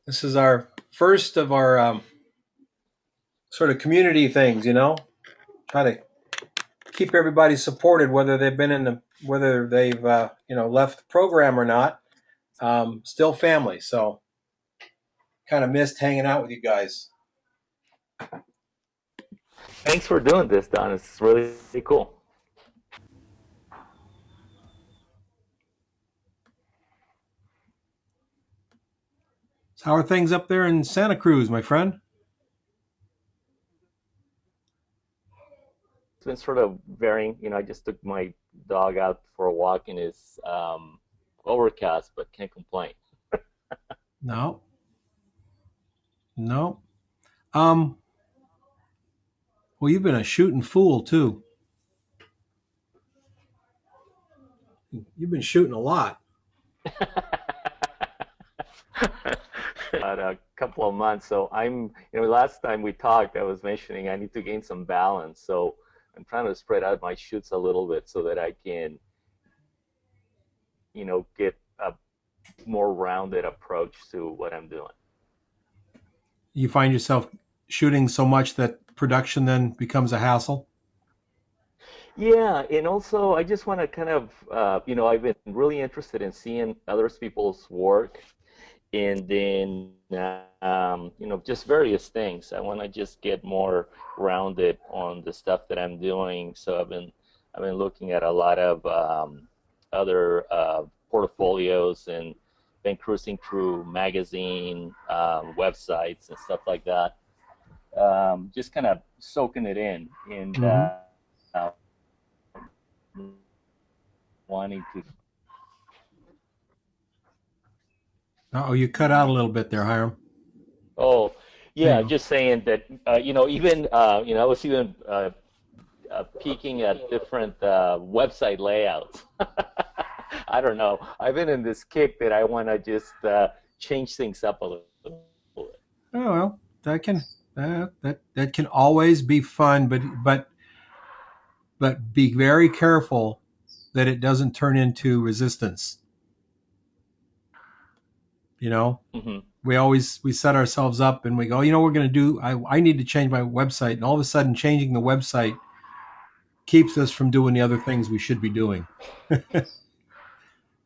This is our first of our sort of community things, Try to keep everybody supported, whether they've been in the, whether they've, left the program or not. Still family. So kind of missed hanging out with you guys. Thanks for doing this, Don. It's really cool. So how are things up there in Santa Cruz, my friend? It's been sort of varying. I just took my dog out for a walk and it's overcast, but can't complain. No, no. Um, well, you've been a shooting fool too. You've been shooting a lot. About a couple of months. So last time we talked, I was mentioning I need to gain some balance. So I'm trying to spread out my shoots a little bit so that I can, get a more rounded approach to what I'm doing. You find yourself shooting so much that production then becomes a hassle. Yeah, and also I just want to kind of, I've been really interested in seeing other people's work, and then, just various things. I want to just get more rounded on the stuff that I'm doing. So I've been looking at a lot of other portfolios and been cruising through magazine websites and stuff like that. Just kind of soaking it in and Mm-hmm. uh, wanting to. Oh, you cut out a little bit there, Hiram. Oh, There you yeah, go. just saying that, even, I was even peeking at different website layouts. I don't know. I've been in this kick that I want to just change things up a little bit. Oh well, that can always be fun, but be very careful that it doesn't turn into resistance. You know, Hmm. we set ourselves up and we go, we're going to do. I need to change my website, and all of a sudden, changing the website keeps us from doing the other things we should be doing.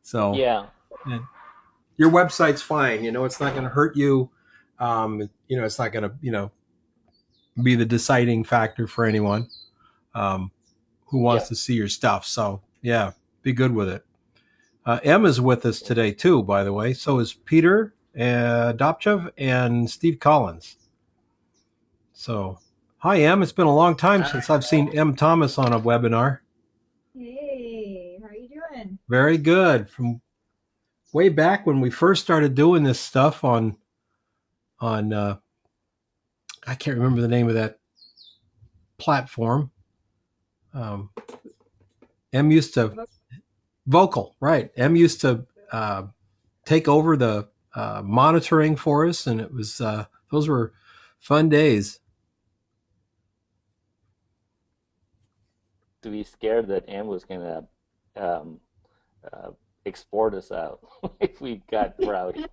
So Yeah. yeah, your website's fine. It's not going to hurt you. It's not going to be the deciding factor for anyone who wants Yeah. to see your stuff. So yeah, be good with it. Em is with us today too, by the way. So is Peter Dopchev and Steve Collins. So hi Em, it's been a long time since I've seen Em Thomas on a webinar. Hey, how are you doing? Very good. From way back when we first started doing this stuff on I can't remember the name of that platform. Um, Em used to vocal, right? Em used to take over the monitoring for us, and it was those were fun days. To be scared that Am was gonna um, uh, export us out if we got rowdy.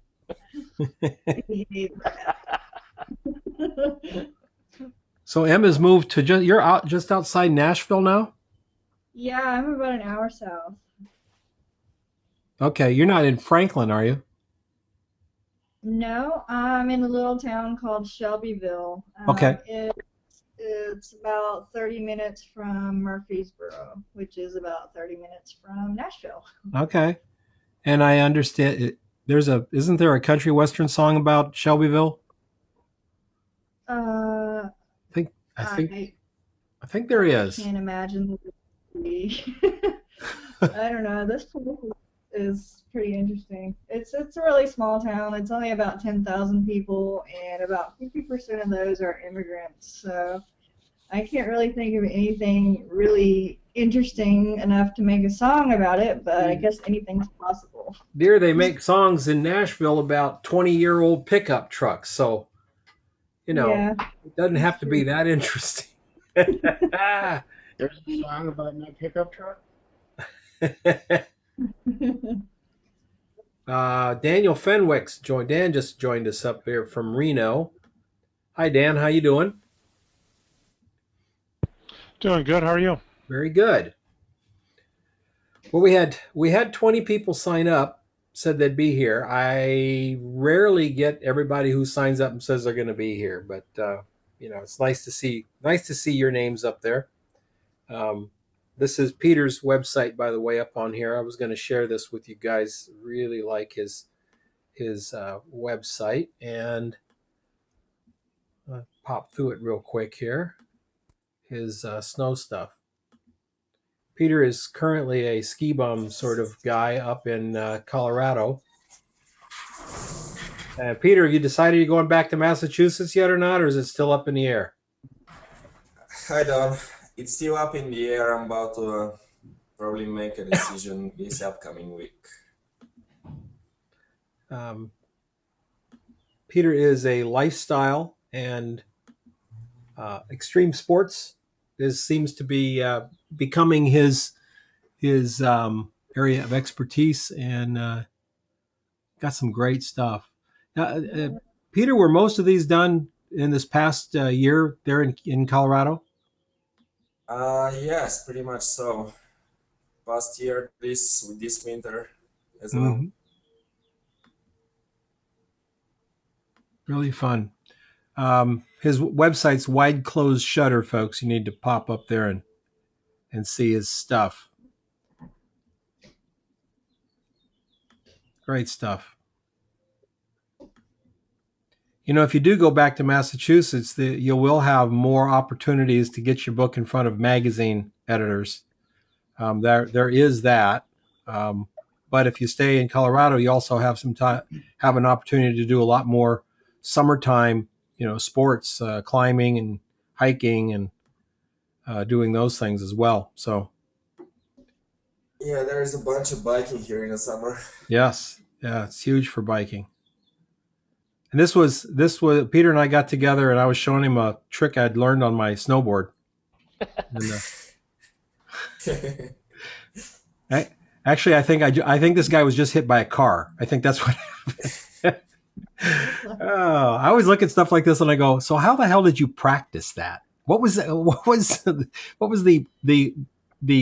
So Emma's moved to you're out just outside Nashville now. Yeah, I'm about an hour south. Okay, you're not in Franklin, are you? No, I'm in a little town called Shelbyville. Okay, It's about 30 minutes from Murfreesboro, which is about 30 minutes from Nashville. okay. And I understand it, there's a isn't there a country western song about Shelbyville? Uh, I think I think I I think there I is. can't imagine. I don't know. This place is pretty interesting. It's a really small town. It's only about 10,000 people, and about 50% of those are immigrants. So I can't really think of anything really interesting enough to make a song about it, but I guess anything's possible. Dear, they make songs in Nashville about 20-year-old pickup trucks, so Yeah, it doesn't that's have to be true. that interesting. There's a song about my pickup truck. Daniel Fenwick's joined. Dan just joined us up here from Reno. Hi, Dan. How you doing? Doing good. How are you? Very good. Well, we had 20 people sign up, said they'd be here. I rarely get everybody who signs up and says they're going to be here, but it's nice to see your names up there. Um, this is Peter's website, by the way, up on here. I was going to share this with you guys. Really like his website, and pop through it real quick here. His snow stuff. Peter is currently a ski bum sort of guy up in Colorado. Peter, have you decided you're going back to Massachusetts yet or not, or is it still up in the air? Hi Don, it's still up in the air. I'm about to probably make a decision this upcoming week. Um, Peter is a lifestyle and extreme sports. This seems to be becoming his area of expertise, and got some great stuff. Now, Peter, were most of these done in this past year there in Colorado? Yes, pretty much so. Past year, this winter as well. Mm-hmm. Really fun. His website's Wide Closed Shutter, folks. You need to pop up there and see his stuff. Great stuff. If you do go back to Massachusetts, you will have more opportunities to get your book in front of magazine editors. There is that. But if you stay in Colorado, you also have have an opportunity to do a lot more summertime, sports, climbing and hiking, and doing those things as well. So Yeah, there is a bunch of biking here in the summer. yes, yeah, it's huge for biking. And this was Peter and I got together, and I was showing him a trick I'd learned on my snowboard. And actually, I think this guy was just hit by a car. I think that's what happened. Oh, I always look at stuff like this and I go, so how the hell did you practice that? What was the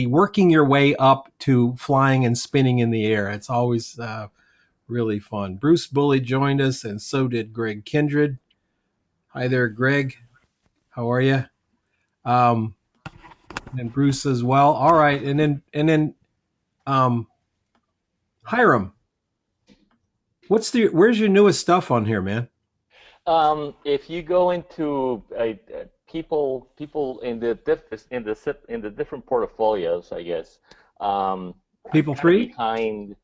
working your way up to flying and spinning in the air? It's always really fun. Bruce Bully joined us, and so did Greg Kindred. Hi there, Greg. How are you? Um, and Bruce as well. All right, and then um, Hiram. Where's your newest stuff on here, man? If you go into people in the different portfolios, I guess, I'm People kind of three? behind.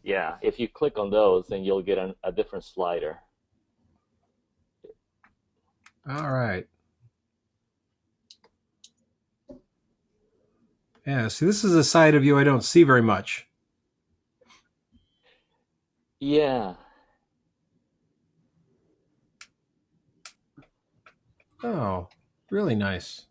Yeah, if you click on those, then you'll get a different slider. All right. Yeah, see, this is a side of you I don't see very much. Yeah. Oh, really nice.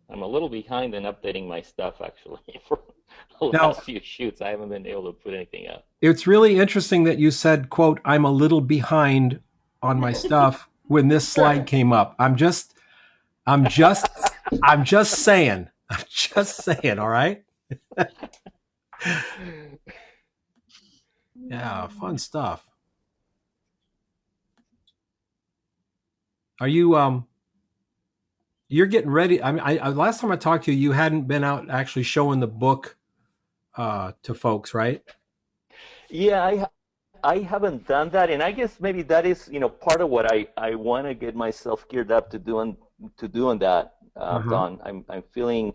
I'm a little behind in updating my stuff actually for the Now, last few shoots. I haven't been able to put anything up. it's really interesting that you said, quote, I'm a little behind on my stuff when this slide came up. I'm just I'm just saying. I'm just saying, all right? Yeah, fun stuff. Are you're getting ready? I mean, last time I talked to you, you hadn't been out actually showing the book to folks, right? Yeah, I haven't done that, and I guess maybe that is, part of what I want to get myself geared up to doing that, Uh-huh. Don. I'm feeling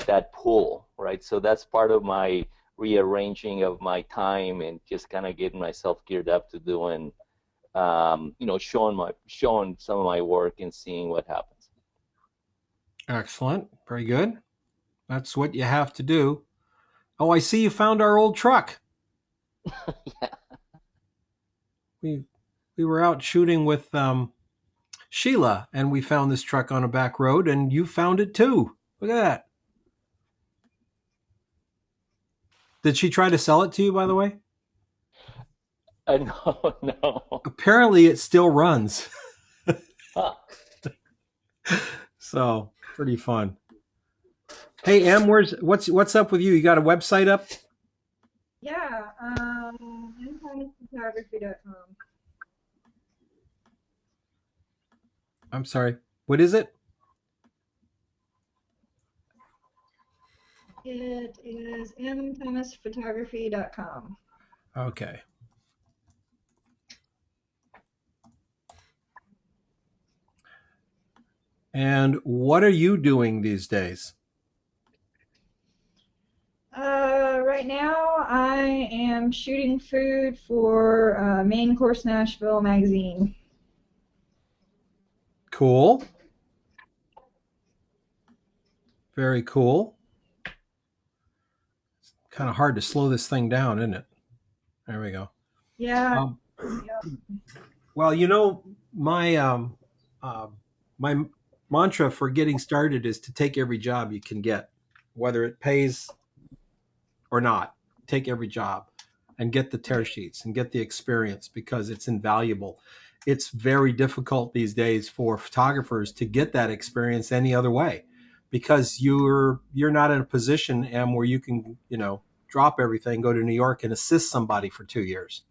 that pull, right? So that's part of my rearranging of my time and just kind of getting myself geared up to doing, showing some of my work and seeing what happens. Excellent. Very good. That's what you have to do. Oh, I see you found our old truck. Yeah. We we were out shooting with Sheila, and we found this truck on a back road, and you found it too. Look at that. Did she try to sell it to you, by the way? No, no. Apparently, it still runs. Huh. So pretty fun. Hey, Em, what's up with you? You got a website up? Yeah, photography.com. I'm sorry. What is it? It is mthomasphotography.com. Okay. And what are you doing these days? Right now I am shooting food for Main Course Nashville magazine. Cool. Very cool. Kind of hard to slow this thing down, isn't it? There we go. Yeah, Um, yeah. well, uh, my mantra for getting started is to take every job you can get, whether it pays or not. Take every job and get the tear sheets and get the experience because it's invaluable. It's very difficult these days for photographers to get that experience any other way because you're not in a position where you can, drop everything, go to New York and assist somebody for 2 years.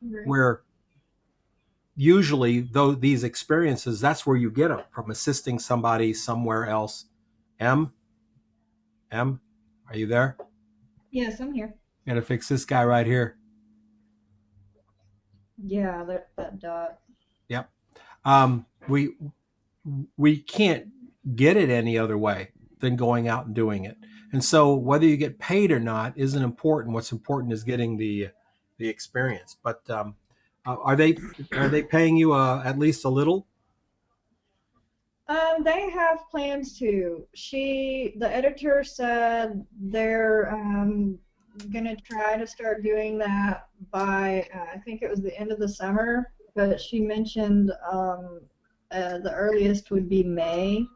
Right. Where usually though these experiences, that's where you get them from assisting somebody somewhere else. M, M, are you there? Yes, I'm here. Gotta fix this guy right here. Yeah, that dot. Yep. We can't get it any other way than going out and doing it. And so whether you get paid or not isn't important. What's important is getting the experience. But are they paying you at least a little? They have plans to. The editor said they're gonna try to start doing that by I think it was the end of the summer, but she mentioned the earliest would be May.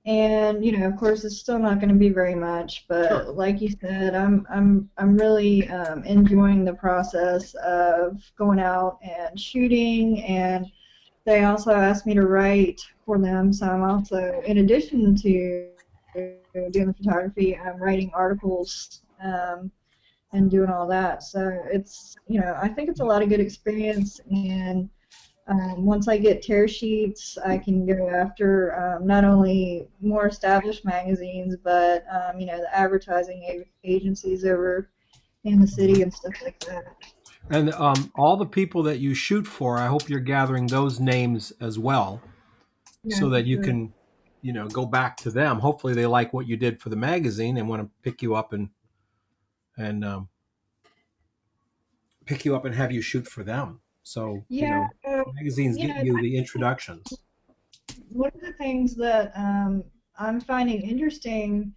And of course, it's still not going to be very much, Sure. but like you said, I'm really enjoying the process of going out and shooting, and they also asked me to write for them, so I'm also, in addition to doing the photography, I'm writing articles and doing all that. So I think it's a lot of good experience, and once I get tear sheets, I can go after not only more established magazines, but the advertising agencies over in the city and stuff like that. And all the people that you shoot for, I hope you're gathering those names as well, Yeah, so for that you sure. can, go back to them. Hopefully, they like what you did for the magazine and want to and pick you up and have you shoot for them. So, Yeah, magazines get you the introductions. one of the things that I'm finding interesting,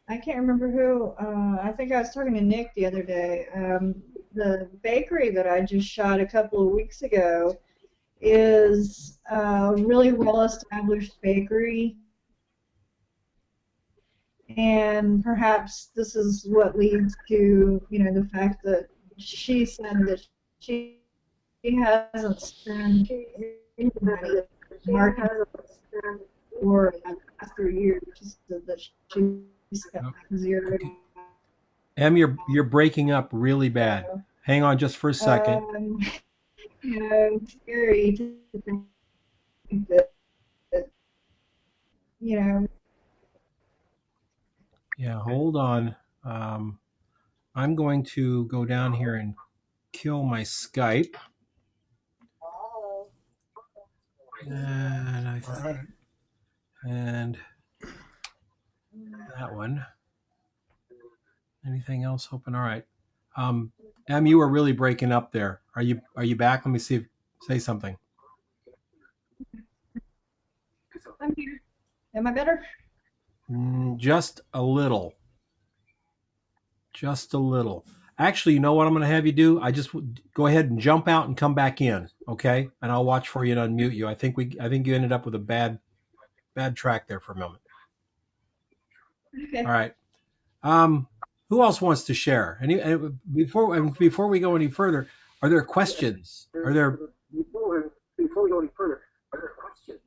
I can't remember who, I think I was talking to Nick the other day. The bakery that I just shot a couple of weeks ago is a really well established bakery, and perhaps this is what leads to the fact that she said that she hasn't spent any money marketing for after years. She said that she spent like zero. Okay. Em, you're breaking up really bad. Hang on just for a second. Um, it's scary to think that you know Yeah, hold on. Um, I'm going to go down here and kill my Skype. And I think, and that one. Anything else open? All right. Em, you are really breaking up there. Are you back? Let me see. Say something. I'm here. Am I better? Just a little. Just a little. Actually, you know what I'm going to have you do? I just go ahead and jump out and come back in, okay? And I'll watch for you and unmute you. I think you ended up with a bad track there for a moment. Okay. All right. Um, Who else wants to share? Before we go any further, are there questions? Are there Before we go any further, are there questions?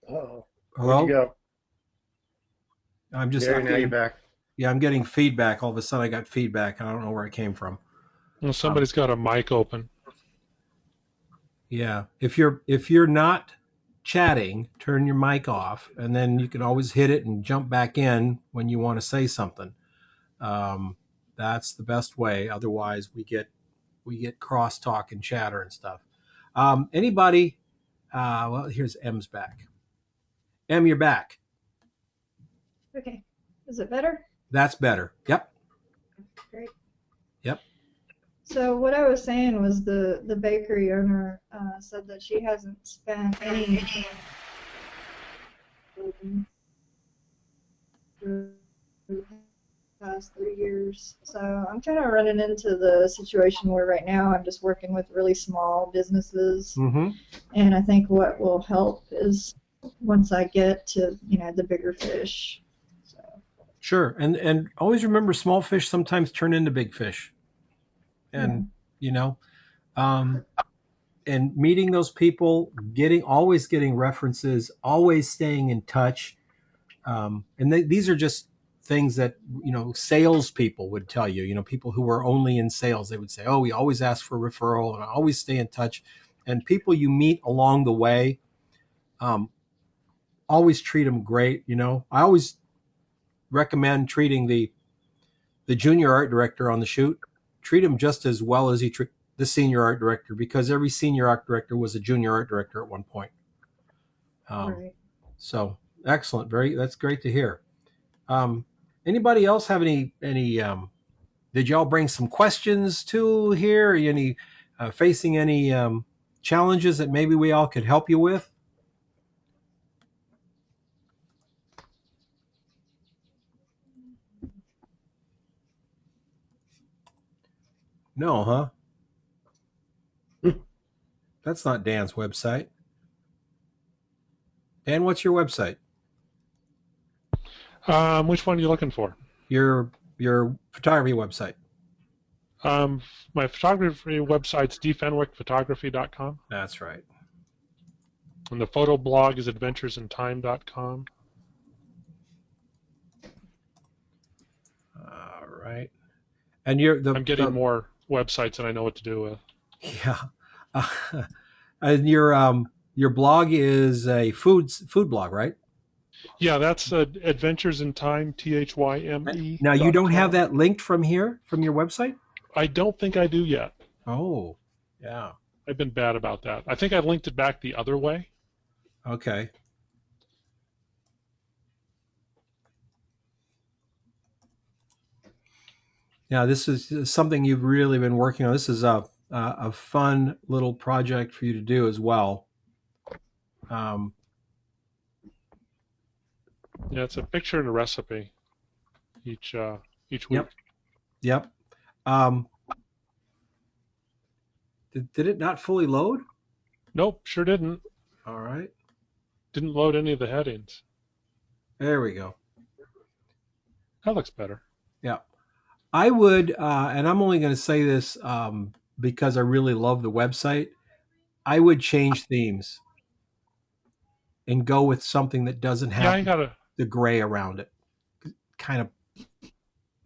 Oh, where'd you hello? go? I'm just Gary, I'm now you're getting back. yeah, I'm getting feedback. All of a sudden I got feedback. I don't know where it came from. Well, Um, somebody's got a mic open. yeah. If you're not chatting, turn your mic off and then you can always hit it and jump back in when you want to say something. Um, that's the best way. Otherwise we get crosstalk and chatter and stuff. Anybody well, here's M's back. M, you're back. Okay. Is it better? That's better. Yep. Great. Yep. So what I was saying was the bakery owner said that she hasn't spent any for the past 3 years. So I'm kind of running into the situation where right now I'm just working with really small businesses, Mm-hmm. and I think what will help is once I get to the bigger fish. So Sure. And always remember small fish sometimes turn into big fish. yeah, And you know, um, and meeting those people, always getting references, always staying in touch. These are just things that salespeople would tell you. People who were only in sales, they would say, "Oh, we always ask for referral and always stay in touch." And people you meet along the way, um, always treat them great. I always recommend treating the junior art director on the shoot. Treat him just as well as he treat the senior art director, because every senior art director was a junior art director at one point. Um, right. so excellent, that's great to hear. Um, Anybody else have any? Did y'all bring some questions to here? Are you facing any challenges that maybe we all could help you with? No, huh? That's not Dan's website. Dan, what's your website? Which one are you looking for? Your photography website. Um, my photography website's dfenwickphotography.com, That's right. and the photo blog is adventuresintime.com. All right. And you're I'm getting more websites than I know what to do with. yeah. Uh, and your blog is a food blog, right? Yeah, that's Adventures in Time, Now you don't have THYME.com. that linked from your website? I don't think I do yet. Oh, yeah. I've been bad about that. I think I linked it back the other way. Okay. Yeah, this is something you've really been working on. This is a fun little project for you to do as well. Um, Yeah, it's a picture and a recipe each each week. yep. Yep. Um, did it not fully load? Nope, sure didn't. All right. Didn't load any of the headings. There we go. That looks better. Yeah. I would, and I'm only going to say this because I really love the website. I would change themes and go with something that doesn't Yeah, have I gotta. the gray around it. Kind of,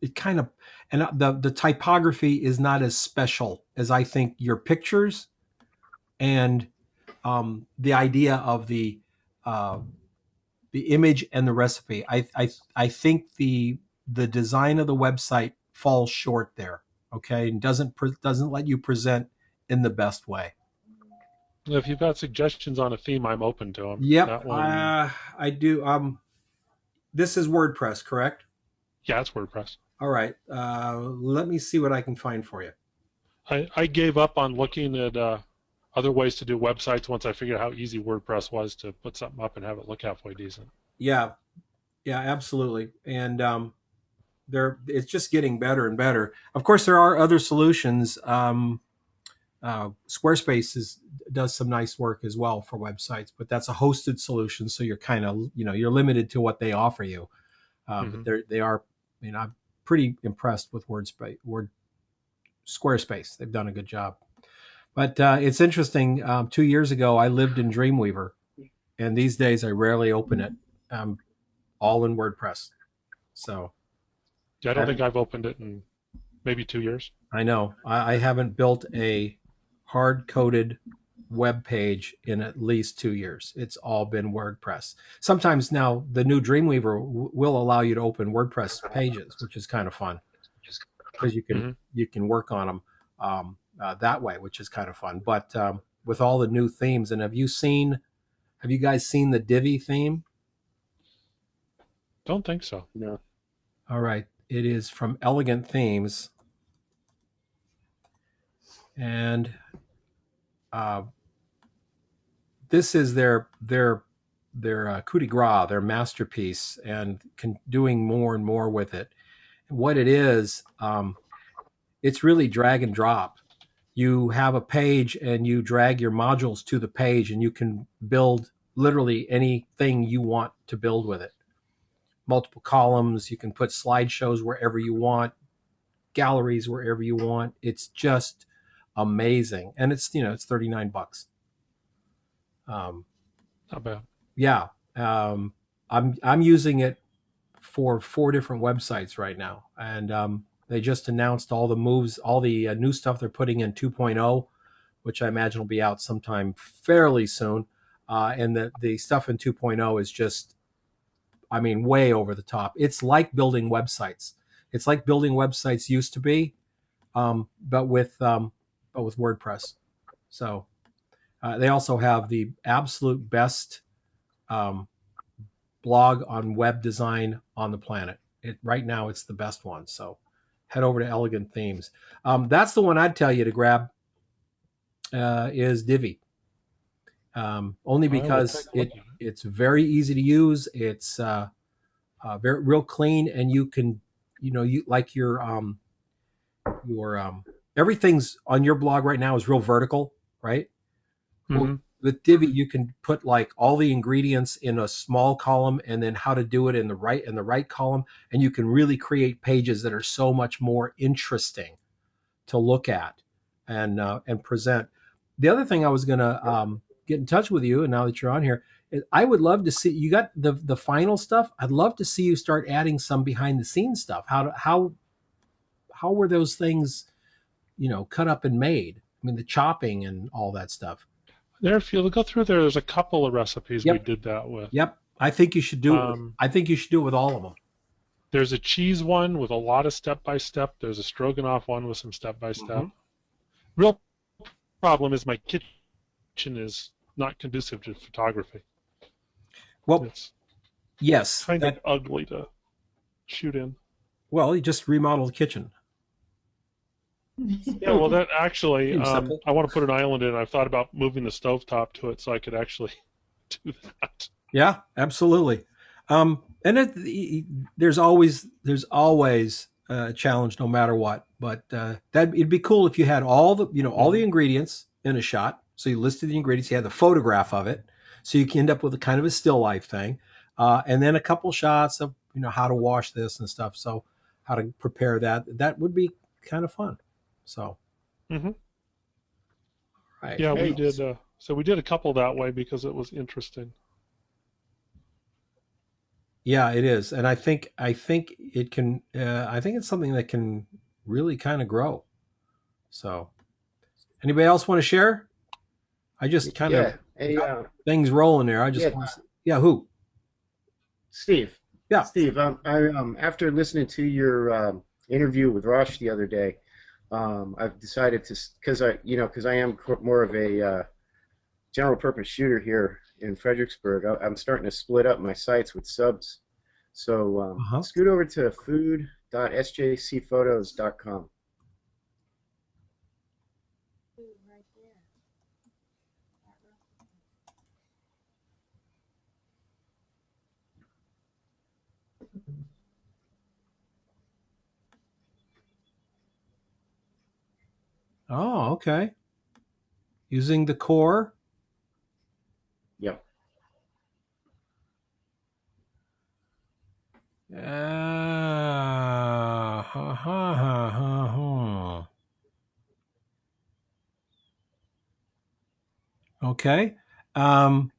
it kind of, and the typography is not as special as I think your pictures and the idea of uh, the image and the recipe. I think the design of the website falls short there. Okay, and doesn't let you present in the best way. If you've got suggestions on a theme, I'm open to them. Yep, That one, I do. This is WordPress, correct? yeah, it's WordPress. All right. Let me see what I can find for you. I gave up on looking at other ways to do websites once I figured out how easy WordPress was to put something up and have it look halfway decent. Yeah, yeah, absolutely. And it's just getting better and better. Of course, there are other solutions. Squarespace does some nice work as well for websites, but that's a hosted solution, so you're kind of you're limited to what they offer you. Hmm. But they are, I'm pretty impressed with Squarespace. They've done a good job. But it's interesting. 2 years ago, I lived in Dreamweaver, and these days I rarely open it. Um, all in WordPress. So Yeah, I don't think I, I've opened it in maybe 2 years. I know I haven't built a hard coded web page in at least 2 years. It's all been WordPress. Sometimes now the new Dreamweaver will allow you to open WordPress pages, which is kind of fun because Hmm. you can work on them that way, which is kind of fun. But with all the new themes, and have you guys seen the Divi theme? Don't think so. No. All right, it is from Elegant Themes, and uh, this is their coup de grace, their masterpiece, and doing more and more with it. And what it is, it's really drag and drop. You have a page and you drag your modules to the page, and you can build literally anything you want to build with it. Multiple columns, you can put slideshows wherever you want, galleries wherever you want. It's just amazing, and it's $39. Um, Not bad. yeah, I'm using it for 4 different websites right now, and they just announced all the moves, all the new stuff they're putting in 2.0, which I imagine will be out sometime fairly soon. And the stuff in 2.0 is just, I mean, way over the top. It's like building websites. It's like building websites used to be, but with WordPress. So they also have the absolute best um, blog on web design on the planet. Right now, it's the best one. So head over to Elegant Themes. That's the one I'd tell you to grab is Divi, only I will take because a look at it. it's very easy to use. It's very real clean, and you can, you like your everything's on your blog right now is real vertical, right? Well, Hmm. with Divi, you can put like all the ingredients in a small column, and then how to do it in the right column, and you can really create pages that are so much more interesting to look at and present. The other thing I was gonna get in touch with you, and now that you're on here, is I would love to see you got the final stuff. I'd love to see you start adding some behind the scenes stuff. How were those things, cut up and made? I mean, the chopping and all that stuff. If you go through there, there's a couple of recipes we Yep, did that with. yep. I think you should do it with. Um, I think you should do it with all of them. there's a cheese one with a lot of step by step. There's a stroganoff one with some step by Mm-hmm. step. Real problem is my kitchen is not conducive to photography. Well, It's yes. kind of ugly to shoot in. Well, you just remodel the kitchen. Yeah, well, that actually, Seems simple. I want to put an island in. I've thought about moving the stovetop to it so I could actually do that. Yeah, absolutely. And there's always a challenge no matter what. But that it'd be cool if you had all the Hmm. ingredients in a shot. So you listed the ingredients, you had the photograph of it, so you can end up with a kind of a still life thing, and then a couple shots of how to wash this and stuff. So how to prepare that. That would be kind of fun. So Hmm. right. Yeah, we Hey, did. So we did a couple that way because it was interesting. Yeah, it is, and I think it can. I think it's something that can really kind of grow. So, anybody else want to share? I just kind of yeah. Hey, got things rolling there. I just yeah, want to. Yeah, who? Steve. Yeah. Steve, I after listening to your interview with Rosh the other day, I've decided to because I am more of a general purpose shooter here in Fredericksburg. I'm starting to split up my sites with subs. So Uh-huh. scoot over to food.sjcphotos.com. Oh, okay. Using the core. Yep. Ha, ha, ha, ha, ha. Okay. Um,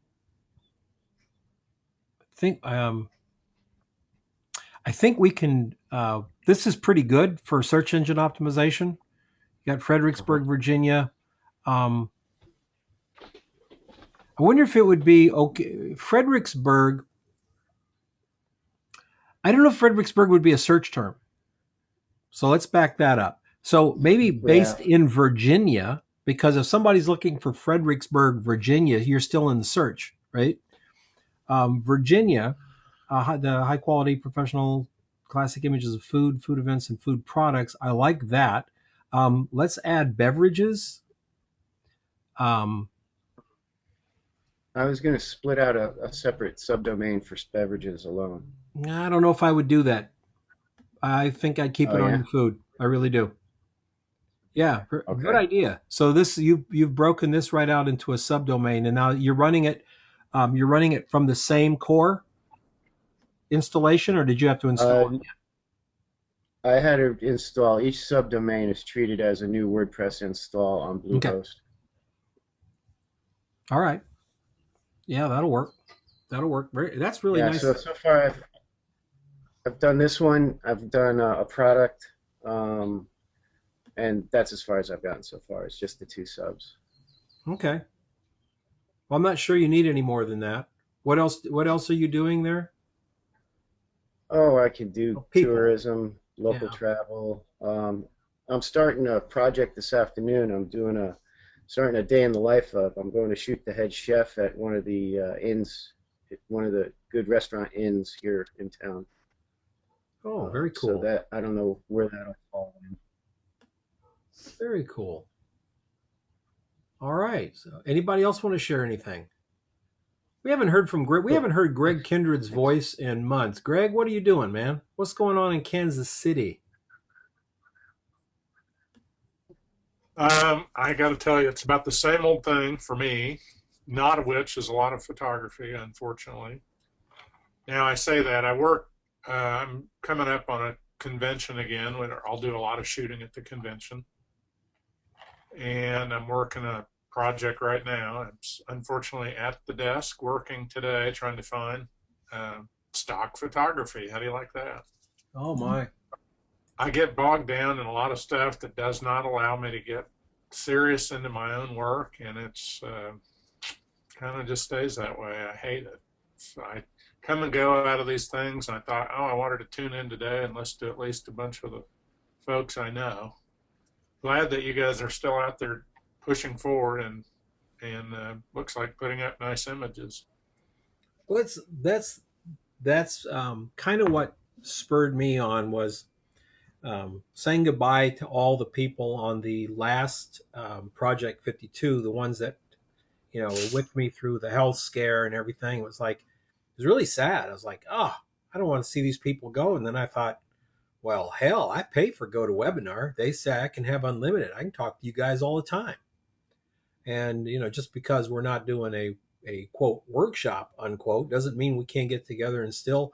think I think we can. This is pretty good for search engine optimization. You got Uh-huh. Fredericksburg, Virginia. Um, I wonder if it would be okay. Fredericksburg. I don't know if Fredericksburg would be a search term. So let's back that up. So maybe Yeah. based in Virginia, because if somebody's looking for Fredericksburg, Virginia, you're still in the search, right? Virginia, the high quality professional classic images of food, food events, and food products. I like that. Let's add beverages. Um, I was going to split out a separate subdomain for beverages alone. I don't know if I would do that. I think I'd keep Oh it on yeah. your food. I really do. Yeah, good Okay. idea. So this you've broken this right out into a subdomain, and now you're running it. You're running it from the same core installation, or did you have to install Uh, I had to install each subdomain is treated as a new WordPress install on it? Okay. Bluehost. All right. Yeah, that'll work. That'll work. That's really Yeah. nice. So far I've done this one. I've done a product, um, and that's as far as I've gotten so far. It's just the two subs. Okay. Well, I'm not sure you need any more than that. What else? What else are you doing there? Oh, I can do Oh, people. tourism, local Yeah. travel. I'm starting a project this afternoon. I'm doing a starting a day in the life of. I'm going to shoot the head chef at one of the inns, one of the good restaurant inns here in town. Oh, very So cool. that I don't know where that'll fall in. Very cool. All right. So anybody else want to share anything? We haven't heard from Greg. We Cool. haven't heard Greg Kindred's Thanks. voice in months. Greg, what are you doing, man? What's going on in Kansas City? I got to tell you, it's about the same old thing for me, not of which is a lot of photography, unfortunately. Now, I say that I work, I'm coming up on a convention again, where I'll do a lot of shooting at the convention. And I'm working a project right now. I'm unfortunately at the desk working today, trying to find stock photography. How do you like that? Oh my. I get bogged down in a lot of stuff that does not allow me to get serious into my own work, and it's kind of just stays that way. I hate it. So I come and go out of these things, and I thought, oh, I wanted to tune in today and listen to at least a bunch of the folks I know. Glad that you guys are still out there pushing forward and looks like putting up nice images. Well, that's kind of what spurred me on was saying goodbye to all the people on the last Project 52, the ones that were with me through the health scare and everything. It was like it was really sad. I was like, oh, I don't want to see these people go. And then I thought, well, hell, I pay for GoToWebinar. They say I can have unlimited. I can talk to you guys all the time. And just because we're not doing a quote workshop unquote doesn't mean we can't get together and still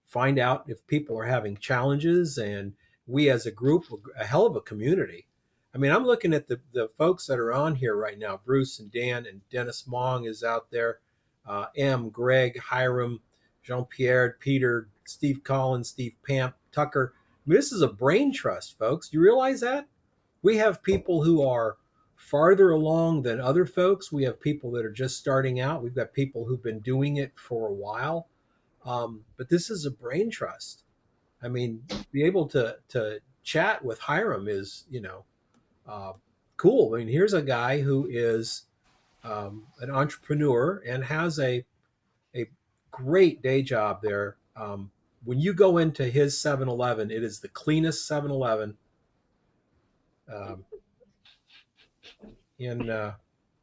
find out if people are having challenges. And we as a group, a hell of a community. I mean, I'm looking at the folks that are on here right now. Bruce and Dan and Dennis Mong is out there. Greg, Hiram, Jean Pierre, Peter, Steve Collins, Steve Pamp, Tucker. I mean, this is a brain trust, folks. You realize that? We have people who are farther along than other folks. We have people that are just starting out. We've got people who've been doing it for a while. But this is a brain trust. I mean, be able to chat with Hiram is uh, cool. I mean, here's a guy who is an entrepreneur and has a great day job there. When you go into his 7-Eleven, it is the cleanest 7-Eleven um, in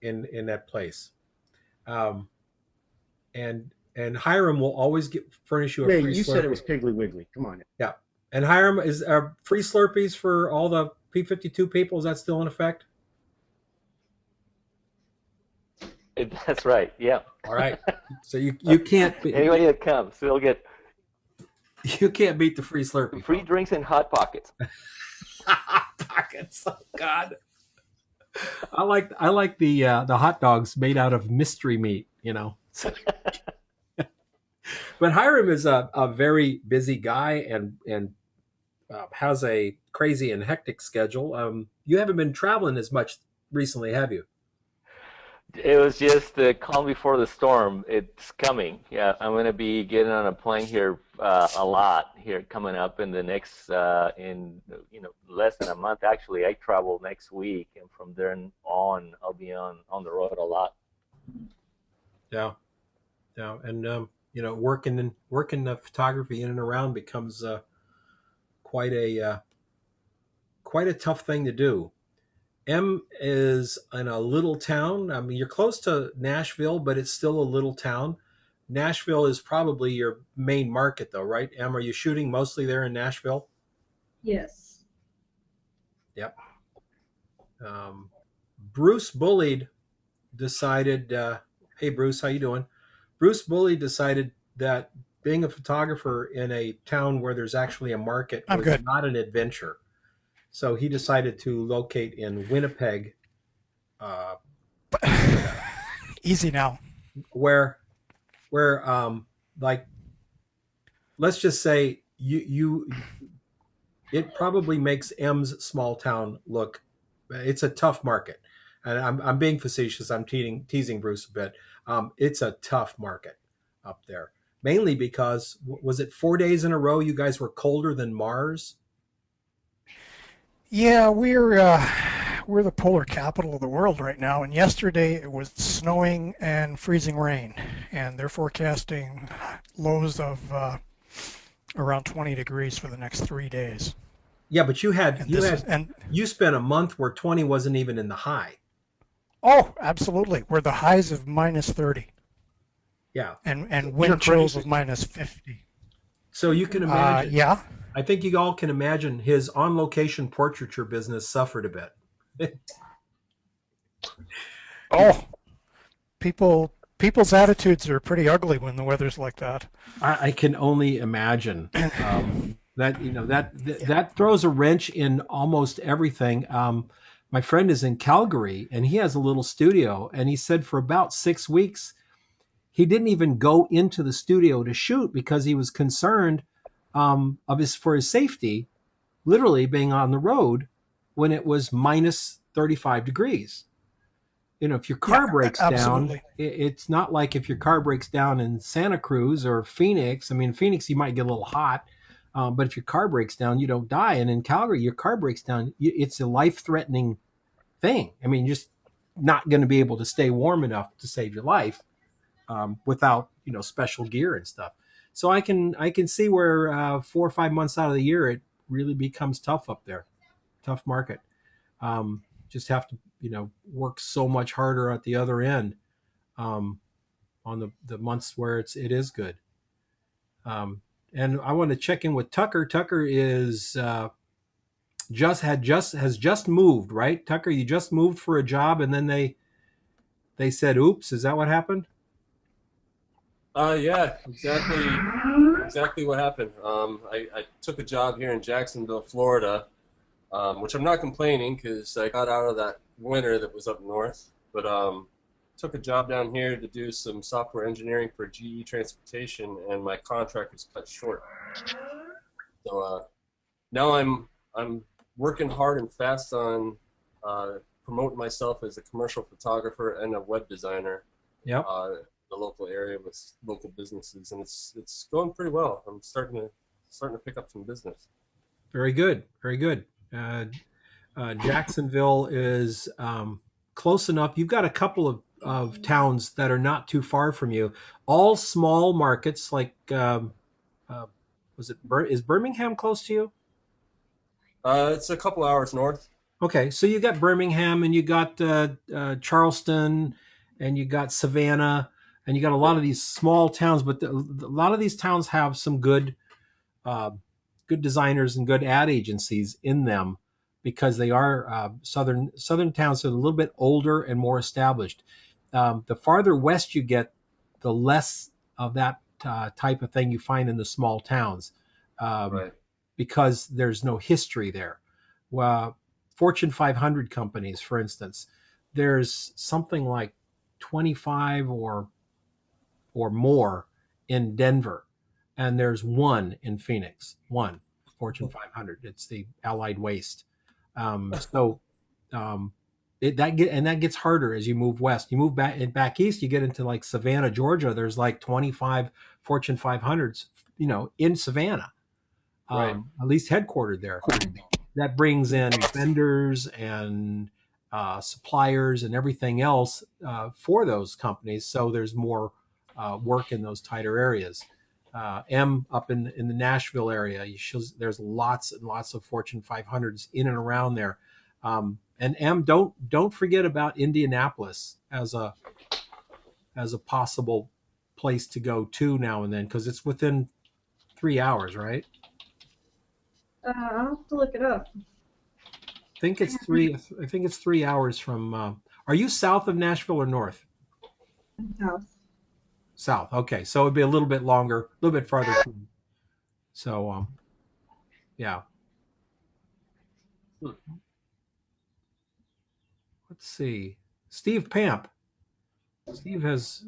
in that place. Um, and Hiram will always furnish you a Yeah, free you said it Slurpee. was Piggly Wiggly. Come on. Yeah, and Hiram is free Slurpees for all the P52 people. Is that still in effect? That's right. Yeah. All right. So you can't be. Anybody that comes, they'll get. You can't beat the free Slurpee, Free folks. drinks and hot pockets. Pockets. Oh God. I like the hot dogs made out of mystery meat. But Hiram is a very busy guy and has a crazy and hectic schedule. You haven't been traveling as much recently, have you? It was just the calm before the storm. It's coming. Yeah, I'm going to be getting on a plane here a lot here coming up in the next in less than a month. Actually, I travel next week, and from there on, I'll be on the road a lot. Yeah, yeah, and working the photography in and around becomes quite a uh, quite a tough thing to do. M is in a little town. I mean, you're close to Nashville, but it's still a little town. Nashville is probably your main market, though, right? M, are you shooting mostly there in Nashville? Yes. Yep. Bruce Bullied decided. Hey, Bruce, how you doing? Bruce Bullied decided that being a photographer in a town where there's actually a market I'm was good. not an adventure. So he decided to locate in Winnipeg, uh, Canada, Easy now. where like let's just say it probably makes M's small town look. It's a tough market, and I'm being facetious. I'm teasing Bruce a bit. It's a tough market up there, mainly because was it 4 days in a row you guys were colder than Mars? Yeah, we're the polar capital of the world right now, and yesterday it was snowing and freezing rain, and they're forecasting lows of around 20 degrees for the next 3 days. Yeah, but you had And you this is had and you spent a month where 20 wasn't even in the high. oh, absolutely, we're the highs of minus 30 Yeah, and You're wind chills of crazy. minus 50. so you can imagine. Yeah. I think you all can imagine his on location portraiture business suffered a bit. Oh, people's attitudes are pretty ugly when the weather's like that. I can only imagine that that throws a wrench in almost everything. My friend is in Calgary and he has a little studio, and he said for about 6 weeks he didn't even go into the studio to shoot because he was concerned of his for his safety, literally being on the road when it was minus 35 degrees. If your Yeah, car breaks down, absolutely. it's not like if your car breaks down in Santa Cruz or Phoenix. I mean, Phoenix, you might get a little hot, but if your car breaks down, you don't die. And in Calgary, your car breaks down, it's a life threatening thing. I mean, you're just not going to be able to stay warm enough to save your life without special gear and stuff. So I can see where 4 or 5 months out of the year it really becomes tough up there, tough market. Just have to work so much harder at the other end um, on the months where it is good. Um, and I want to check in with Tucker. Tucker is has just moved, right? Tucker, you just moved for a job, and then they said, "Oops," is that what happened? Yeah, exactly what happened. I took a job here in Jacksonville, Florida, which I'm not complaining because I got out of that winter that was up north. But took a job down here to do some software engineering for GE Transportation, and my contract was cut short. So now I'm working hard and fast on promoting myself as a commercial photographer and a web designer. Yep. The local area with local businesses, and it's going pretty well. I'm starting to pick up some business. Very good. Very good. Jacksonville is close enough. You've got a couple of towns that are not too far from you, all small markets. Like, uh, is Birmingham close to you? It's a couple hours north. Okay, so you got Birmingham, and you got Charleston, and you got Savannah, and you got a lot Yep. of these small towns. But a lot of these towns have some uh, good designers and good ad agencies in them because they are southern towns that are a little bit older and more established. The farther west you get, the less of that type of thing you find in the small towns. um, Right. because there's no history there. Well, Fortune 500 companies, for instance, there's something like 25 or more in Denver, and there's one in Phoenix, one Fortune 500. It's the Allied Waste. So um, that gets harder as you move west. You move back east, you get into like Savannah, Georgia. There's like 25 Fortune 500s, in Savannah, Right. at least headquartered there. That brings in vendors and suppliers and everything else for those companies. So there's more work in those tighter areas. M up in the Nashville area, there's lots and lots of Fortune 500s in and around there. And M, don't forget about Indianapolis as a possible place to go to now and then, because it's within 3 hours, right? I'll have to look it up. I think it's 3 hours from. Are you south of Nashville or north? House. South. Okay, so it'd be a little bit longer, a little bit farther. So, yeah. Hmm. Let's see. Steve Pamp. Steve has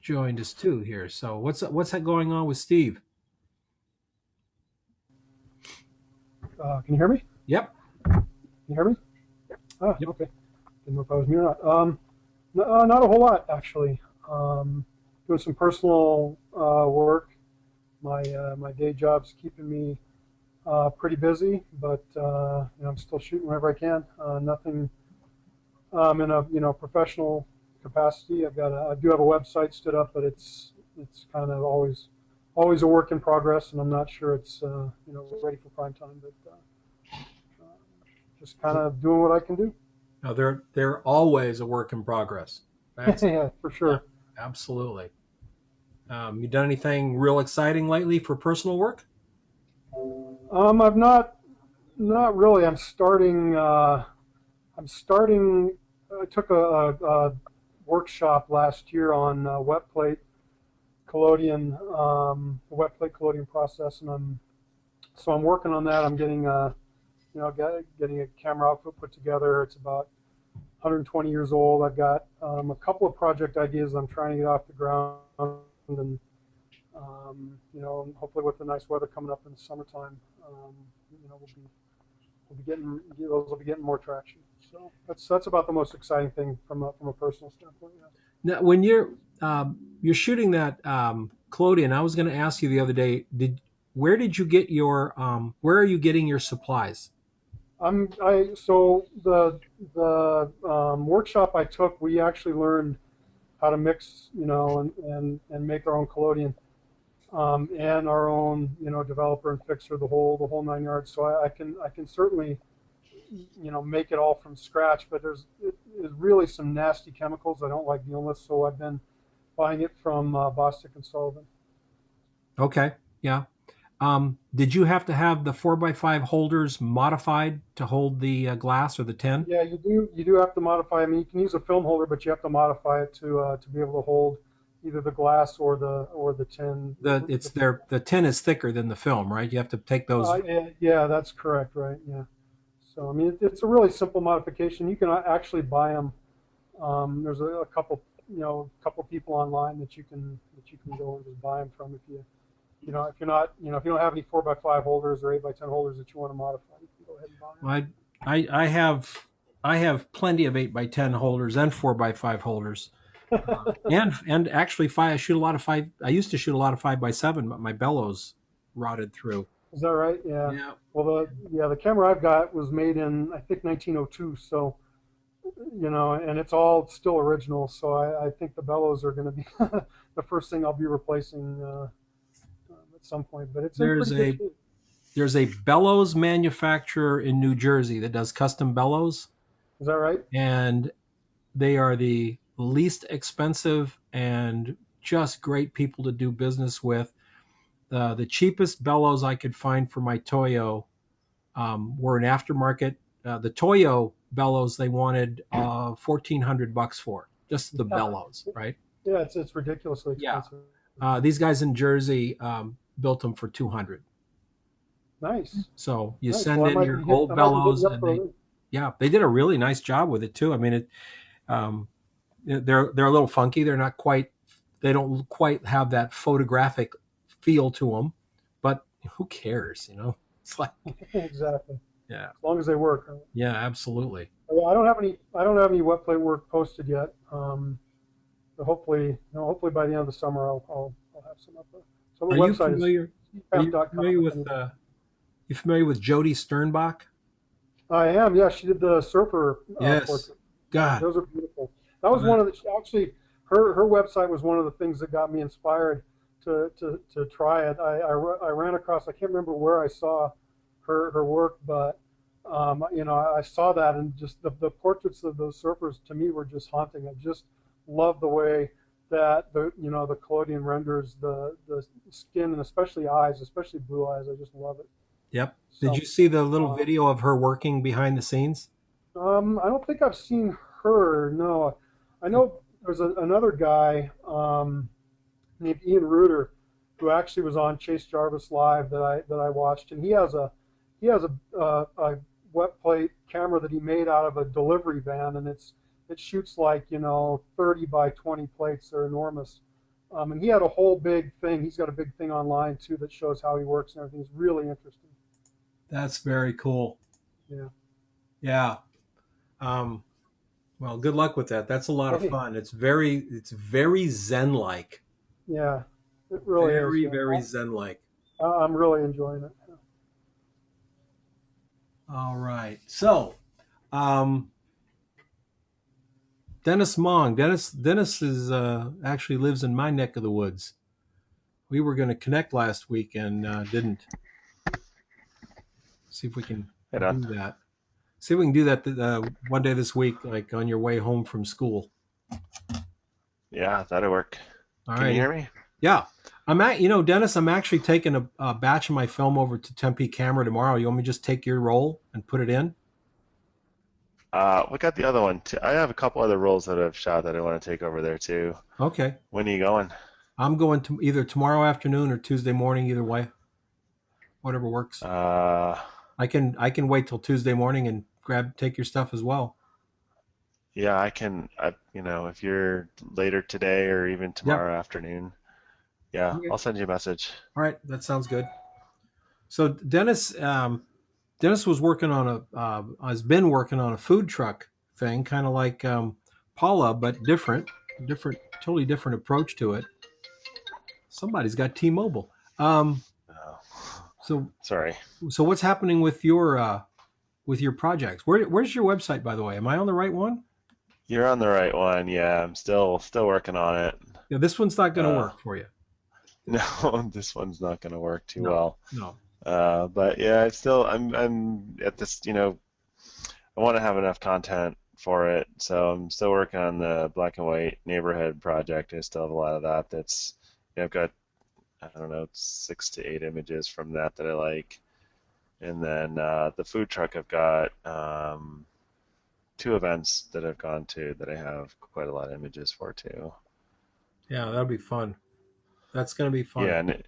joined us too here. So what's that going on with Steve? Can you hear me? Yep. Can you hear me? Ah, Yep. okay. Didn't know if I was me or not. Not a whole lot actually. Doing some personal work. My day job's keeping me pretty busy, but I'm still shooting whenever I can. Nothing in a professional capacity. I do have a website stood up, but it's kind of always a work in progress, and I'm not sure it's ready for prime time. But just kind of doing what I can do. No, they're always a work in progress. That's Yeah, for Yeah, sure. absolutely. You done anything real exciting lately for personal work? I've not really. I'm starting. I took a workshop last year on wet plate collodion, the wet plate collodion process, and I'm working on that. I'm getting getting a camera outfit put together. It's about 120 years old. I've got a couple of project ideas I'm trying to get off the ground, and hopefully with the nice weather coming up in the summertime, we'll be getting those will be getting more traction. So that's about the most exciting thing from a personal standpoint. Yeah. Now, when you're shooting that collodion, I was going to ask you the other day, where did you get where are you getting your supplies? So the workshop I took, we actually learned how to mix, and make our own collodion, and our own, developer and fixer, the whole 9 yards. So I can certainly, make it all from scratch. But there's really some nasty chemicals I don't like dealing with, so I've been buying it from Bostic and Sullivan. Okay, yeah. Did you have to have the 4x5 holders modified to hold the glass or the tin? Yeah, you do have to modify. I mean, you can use a film holder, but you have to modify it to be able to hold either the glass or the tin. The tin is thicker than the film, right? You have to take those. Yeah, that's correct, right? Yeah. So I mean, it's a really simple modification. You can actually buy them. There's a couple, couple people online that you can go and just buy them from if you're not, if you don't have any 4x5 holders or 8x10 holders that you want to modify, you can go ahead and buy them. I have plenty of 8x10 holders and 4x5 holders, and actually five. I shoot a lot of five. I used to shoot a lot of 5x7, but my bellows rotted through. Is that right? Yeah. Yeah. Well, the camera I've got was made in, I think, 1902. So, and it's all still original. So I think the bellows are going to be the first thing I'll be replacing at some point. But it's in There's pretty good a shape. there's a bellows manufacturer in New Jersey that does custom bellows, Is that right? and they are the least expensive and just great people to do business with. The cheapest bellows I could find for my Toyo were an aftermarket. The Toyo bellows they wanted $1,400 for just the bellows, right? Yeah, it's ridiculously Yeah. expensive. These guys in Jersey, built them for 200. Nice, So you nice. send Well, in your I old might be hitting bellows, you up and for a link. yeah, they did a really nice job with it too. I mean, um, they're a little funky. They don't quite have that photographic feel to them, but who cares, you know? It's like, Exactly. yeah, As long as they work. Right? yeah, absolutely. Yeah, I don't have any wet plate work posted yet. But hopefully by the end of the summer, I'll have some up there. So the Are you website is familiar? Are you cpap.com. familiar If with anybody. you familiar with Jody Sternbach? I am. Yeah, she did the surfer Yes. portrait. Yeah, God. those are beautiful. That was I- one of the actually her website was one of the things that got me inspired to try it. I ran across, I can't remember where I saw her work, but I saw that, and just the portraits of those surfers to me were just haunting. I just love the way that the collodion renders the skin, and especially eyes, especially blue eyes. I just love it. Yep. Did So you see the little um, video of her working behind the scenes? I don't think I've seen her. No, I know there's another guy named Ian Reuter who actually was on Chase Jarvis Live that I watched, and he has a wet plate camera that he made out of a delivery van, and it shoots like 30 by 20 plates. They're enormous. And he had a whole big thing. He's got a big thing online too that shows how he works and everything. It's really interesting. That's very cool. Yeah. Yeah. Um, well, good luck with that. That's a lot of Hey, fun. It's very zen-like. yeah, it really is. Very, Yeah, very zen-like. I'm really enjoying it. All right. So, um, Dennis Mong. Dennis is actually lives in my neck of the woods. We were going to connect last week and didn't. See if we can Right on. do that. See if we can do that one day this week, like on your way home from school. Yeah, that'll work. All Can you righty. hear me? Yeah. Dennis, I'm actually taking a batch of my film over to Tempe Camera tomorrow. You want me to just take your roll and put it in? We got the other one too. I have a couple other roles that I've shot that I want to take over there too. Okay. When are you going? I'm going to either tomorrow afternoon or Tuesday morning, either way. Whatever works. Uh, I can wait till Tuesday morning and take your stuff as well. yeah, I can. If you're later today or even Yep. tomorrow afternoon, yeah, Okay. I'll send you a message. All right, that sounds good. So Dennis was working on has been working on a food truck thing, kind of like Paula, but totally different approach to it. Somebody's got T-Mobile. Oh, So sorry. so what's happening with your projects? Where's your website, by the way? Am I on the right one? You're on the right one. Yeah, I'm still working on it. Yeah, this one's not going to Uh, work for you. no, this one's not going to work too No, well. no. But yeah, I'm at this, I want to have enough content for it, so I'm still working on the black and white neighborhood project. I still have a lot of that. I've got, I don't know, 6 to 8 images from that I like, and then the food truck I've got 2 events that I've gone to that I have quite a lot of images for too. Yeah, that'll be fun. That's going to be fun. Yeah, and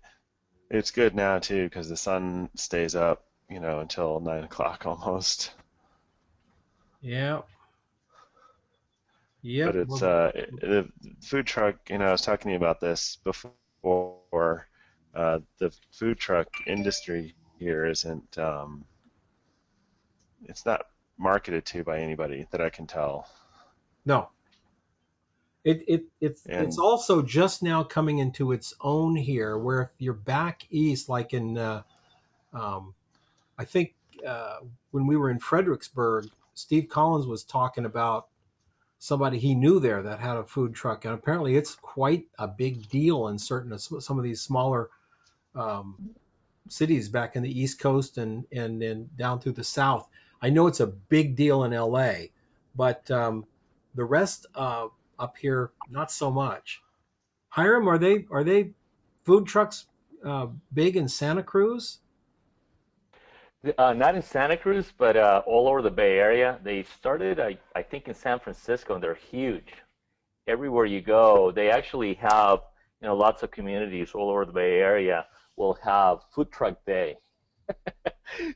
it's good now too because the sun stays up, until 9 o'clock almost. Yeah. But Yep. it's the food truck. I was talking to you about this before. The food truck industry here isn't. It's not marketed to by anybody that I can tell. No. It's And also just now coming into its own here, where if you're back east, like in um, I think when we were in Fredericksburg, Steve Collins was talking about somebody he knew there that had a food truck, and apparently it's quite a big deal in some of these smaller um, cities back in the East Coast and down through the South. I know it's a big deal in LA, but the rest up here not so much. Hiram, are they food trucks big in Santa Cruz? Not in Santa Cruz, but all over the Bay Area. They started, I think, in San Francisco, and they're huge. Everywhere you go, they actually have lots of communities all over the Bay Area will have food truck day.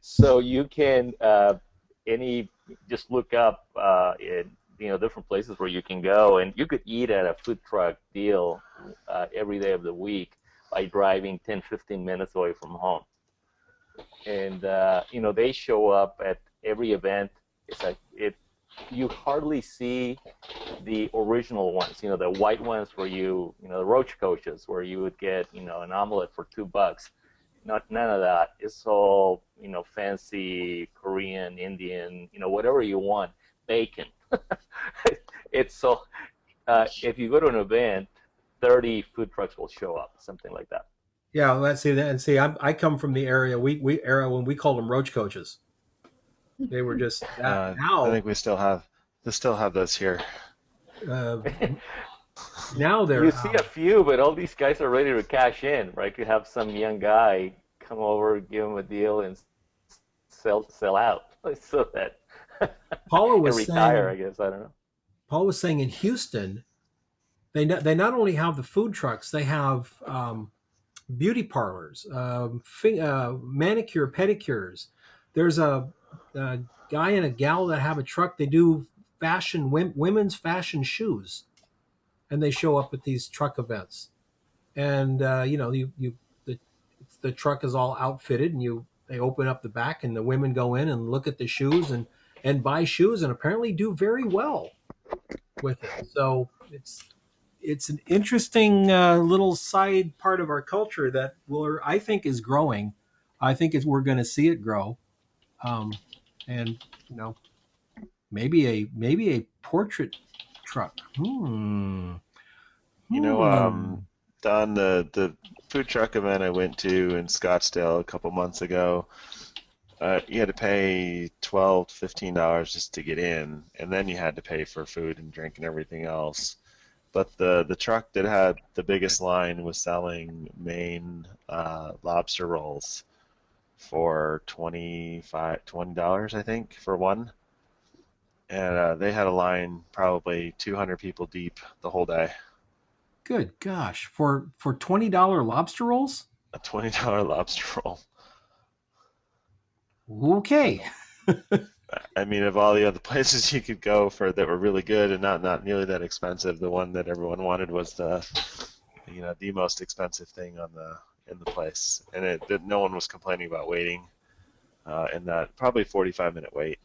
So you can just look up in different places where you can go, and you could eat at a food truck deal every day of the week by driving 10, 15 minutes away from home. And they show up at every event. It's like you hardly see the original ones, the white ones where the roach coaches where you would get, an omelet for $2. None of that. It's all, fancy Korean, Indian, whatever you want, bacon. It's so, if you go to an event, 30 food trucks will show up, something like that. Yeah, let's see that. And see, I come from the area we era when we called them roach coaches. They were just that. I Now, think we still have those here. uh, now You they're see a few, but all these guys are ready to cash in, right? You have some young guy come over, give him a deal, and sell out, so that Paula and was retire. saying. I guess I don't know. Paul was saying in Houston, they not only have the food trucks, they have beauty parlors, manicure, pedicures. There's a guy and a gal that have a truck. They do women's fashion shoes, and they show up at these truck events. And the the truck is all outfitted, and they open up the back, and the women go in and look at the shoes and buy shoes, and apparently do very well with it. So it's an interesting little side part of our culture that I think is growing. I think we're going to see it grow, and maybe a portrait truck. You know, Hmm. Don, the food truck event I went to in Scottsdale a couple months ago, you had to pay $12 to $15 just to get in, and then you had to pay for food and drink and everything else. But the truck that had the biggest line was selling Maine lobster rolls for $20, I think, for one. And they had a line probably 200 people deep the whole day. Good gosh, for $20 lobster rolls. A $20 lobster roll. Okay. I mean, of all the other places you could go for that were really good and not nearly that expensive, the one that everyone wanted was the most expensive thing in the place, and no one was complaining about waiting in that probably 45-minute wait.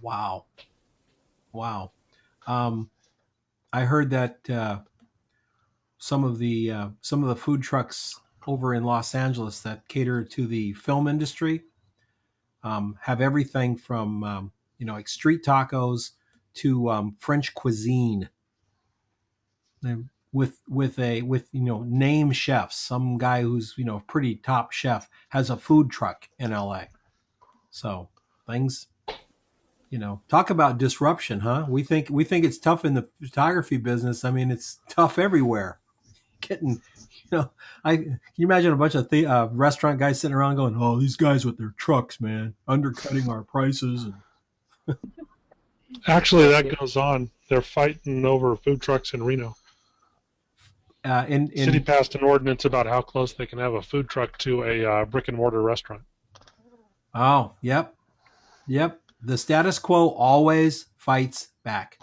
Wow. Wow. I heard that some of the food trucks over in Los Angeles that cater to the film industry have everything from like street tacos to French cuisine. With name chefs. Some guy who's pretty top chef has a food truck in L.A. So things. Talk about disruption, huh? We think it's tough in the photography business. I mean, it's tough everywhere. Getting, can you imagine a bunch of restaurant guys sitting around going, "Oh, these guys with their trucks, man, undercutting our prices." And Actually, that goes on. They're fighting over food trucks in Reno. City passed an ordinance about how close they can have a food truck to a brick and mortar restaurant. Oh, yep. The status quo always fights back.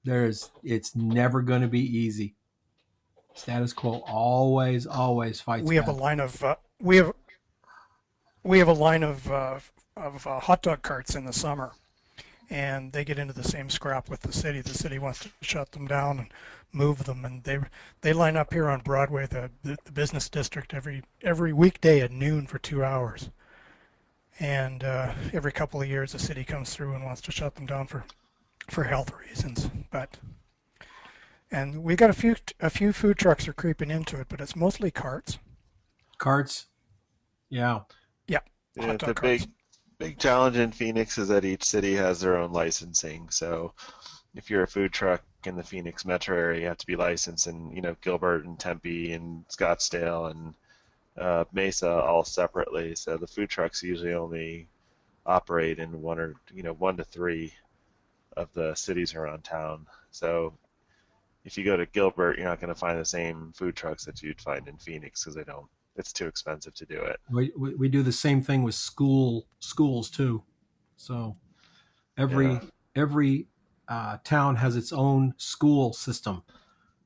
It's never going to be easy. Status quo always fights We have back. a line of we have a line of hot dog carts in the summer, and they get into the same scrap with the city. The city wants to shut them down and move them, and they line up here on Broadway, the business district, every weekday at noon for 2 hours. And every couple of years, the city comes through and wants to shut them down for health reasons. And we got a few food trucks are creeping into it, but it's mostly carts. Carts, yeah. Yeah, the big challenge in Phoenix is that each city has their own licensing. So if you're a food truck in the Phoenix metro area, you have to be licensed in Gilbert and Tempe and Scottsdale and Mesa all separately. So the food trucks usually only operate in one to three of the cities around town. So if you go to Gilbert, you're not going to find the same food trucks that you'd find in Phoenix because they don't. It's too expensive to do it. We do the same thing with schools too. So Yeah. every town has its own school system,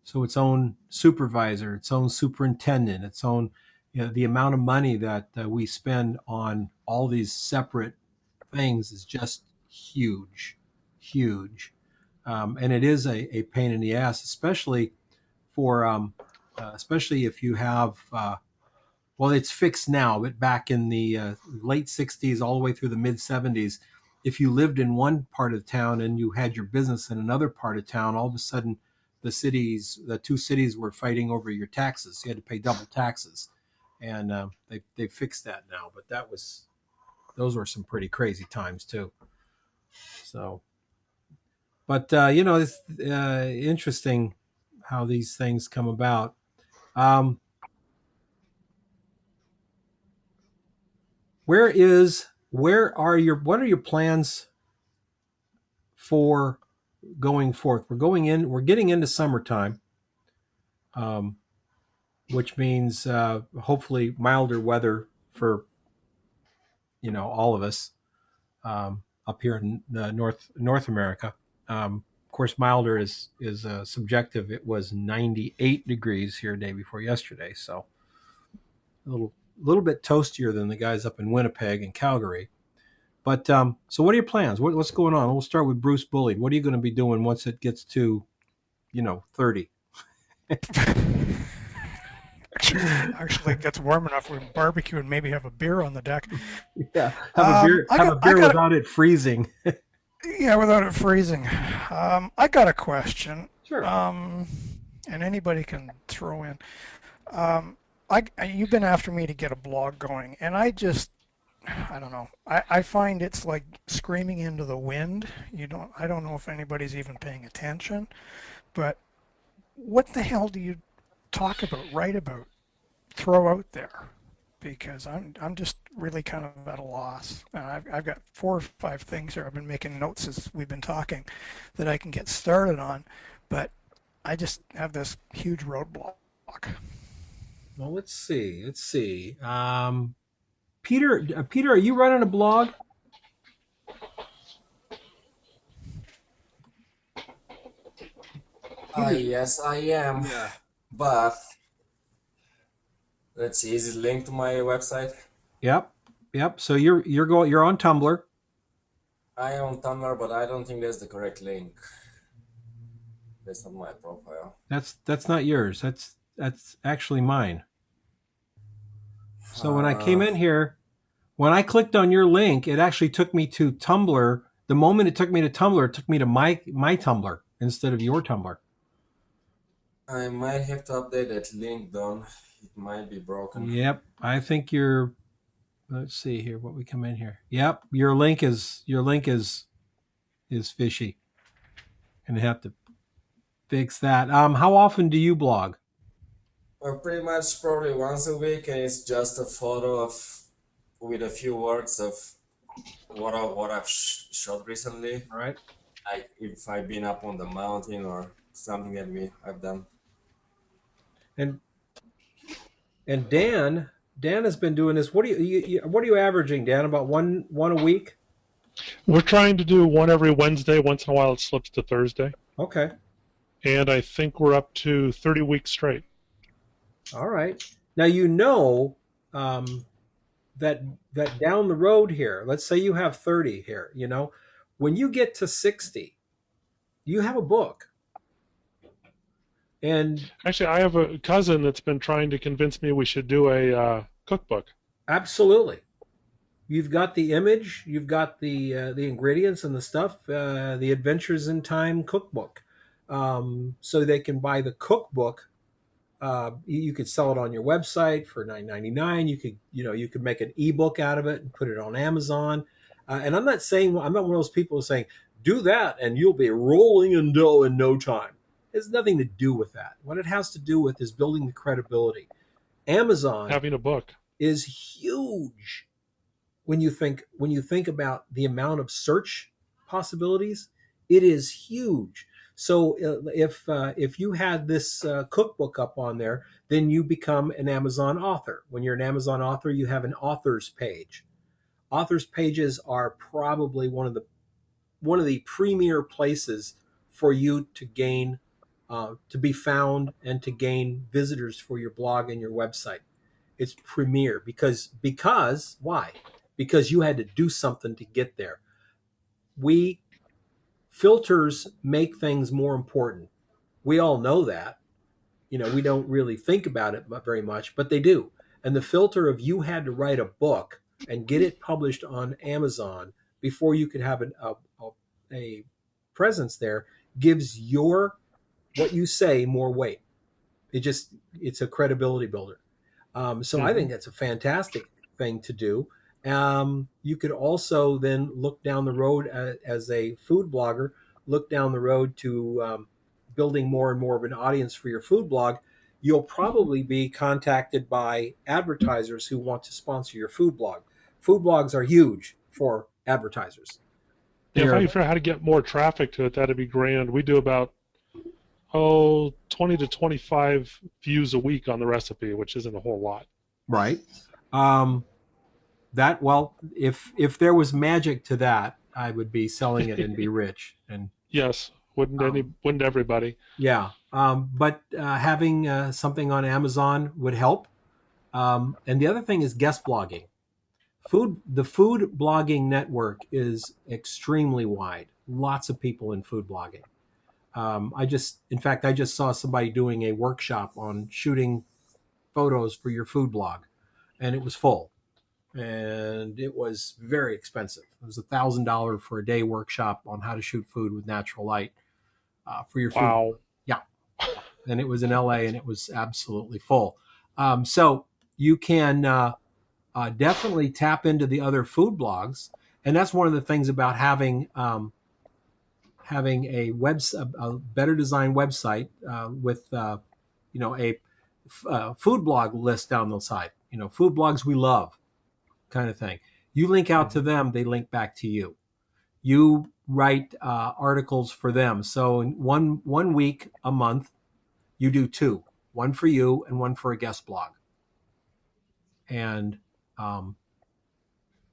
so its own supervisor, its own superintendent, its own, the amount of money that we spend on all these separate things is just huge, huge, and it is a pain in the ass, especially for especially if you have well, it's fixed now, but back in the late 60s all the way through the mid 70s, if you lived in one part of town and you had your business in another part of town, all of a sudden the two cities were fighting over your taxes. You had to pay double taxes. And they fixed that now, but those were some pretty crazy times too. So, but it's interesting how these things come about. Um, what are your plans for going forth? We're getting into summertime, um, which means hopefully milder weather for all of us up here in North America. Of course, milder is subjective. It was 98 degrees here day before yesterday, so a little bit toastier than the guys up in Winnipeg and Calgary. But so, what are your plans? What's going on? We'll start with Bruce Bullied. What are you going to be doing once it gets to 30? Actually, it gets warm enough. We can barbecue and maybe have a beer on the deck. Yeah, have a beer. Have a beer without it freezing. Yeah, without it freezing. I got a question. Sure. And anybody can throw in. You've been after me to get a blog going, and I don't know. I find it's like screaming into the wind. I don't know if anybody's even paying attention, but what the hell do you talk about, write about, throw out there? Because I'm just really kind of at a loss. And I've got 4 or 5 things here. I've been making notes as we've been talking that I can get started on, but I just have this huge roadblock. Well, let's see. Peter, are you running a blog? Yes, I am. Yeah. But let's see, is it linked to my website? Yep. So you're on Tumblr. I am on Tumblr, but I don't think that's the correct link. That's not my profile. That's not yours. That's actually mine. So when I came in here, when I clicked on your link, it actually took me to Tumblr. The moment it took me to Tumblr, it took me to my Tumblr instead of your Tumblr. I might have to update that link, Don. It might be broken. Yep, I think you're. Let's see here what we come in here. Yep, your link is fishy, and I have to fix that. How often do you blog? Well, pretty much probably once a week, and it's just a photo of with a few words of what I've shot recently. All right. Like if I've been up on the mountain or something that I've done. And Dan has been doing this. What are what are you averaging, Dan? About one a week? We're trying to do one every Wednesday. Once in a while, it slips to Thursday. Okay. And I think we're up to 30 weeks straight. All right. Now that down the road here, let's say you have 30 here. When you get to 60, you have a book. And actually, I have a cousin that's been trying to convince me we should do a cookbook. Absolutely. You've got the image, you've got the ingredients and the stuff, the Adventures in Time cookbook. So they can buy the cookbook. You could sell it on your website for $9.99. You could make an ebook out of it and put it on Amazon. And I'm not one of those people saying do that and you'll be rolling in dough in no time. It has nothing to do with that. What it has to do with is building the credibility. Amazon having a book is huge. When you think about the amount of search possibilities, it is huge. So if you had this cookbook up on there, then you become an Amazon author. When you're an Amazon author, you have an author's page. Author's pages are probably one of the premier places for you to gain, to be found, and to gain visitors for your blog and your website. It's premier because why? Because you had to do something to get there. We Filters make things more important. We all know that. We don't really think about it very much, but they do. And the filter of you had to write a book and get it published on Amazon before you could have a presence there gives your what you say more weight. It's a credibility builder. So I Hmm. think that's a fantastic thing to do. You could also then look down the road as a food blogger, look down the road to building more and more of an audience for your food blog. You'll probably be contacted by advertisers who want to sponsor your food blog. Food blogs are huge for advertisers. Yeah, if I They're could figure out how to get more traffic to it, that'd be grand. We do about 20 to 25 views a week on the recipe, which isn't a whole lot. right. Um, that well, if there was magic to that, I would be selling it and be rich. And Yes, um, wouldn't everybody? yeah, but having something on Amazon would help. And the other thing is guest blogging. The food blogging network is extremely wide. Lots of people in food blogging. In fact, I just saw somebody doing a workshop on shooting photos for your food blog, and it was full, and it was very expensive. It was $1,000 for a day workshop on how to shoot food with natural light for your food. Wow. Yeah, and it was in LA, and it was absolutely full. So you can definitely tap into the other food blogs, and that's one of the things about having a better designed website with a food blog list down the side. Food blogs we love, kind of thing. You link out to Hmm. them, they link back to you. You write articles for them. So in one week a month, you do two, one for you and one for a guest blog. And um,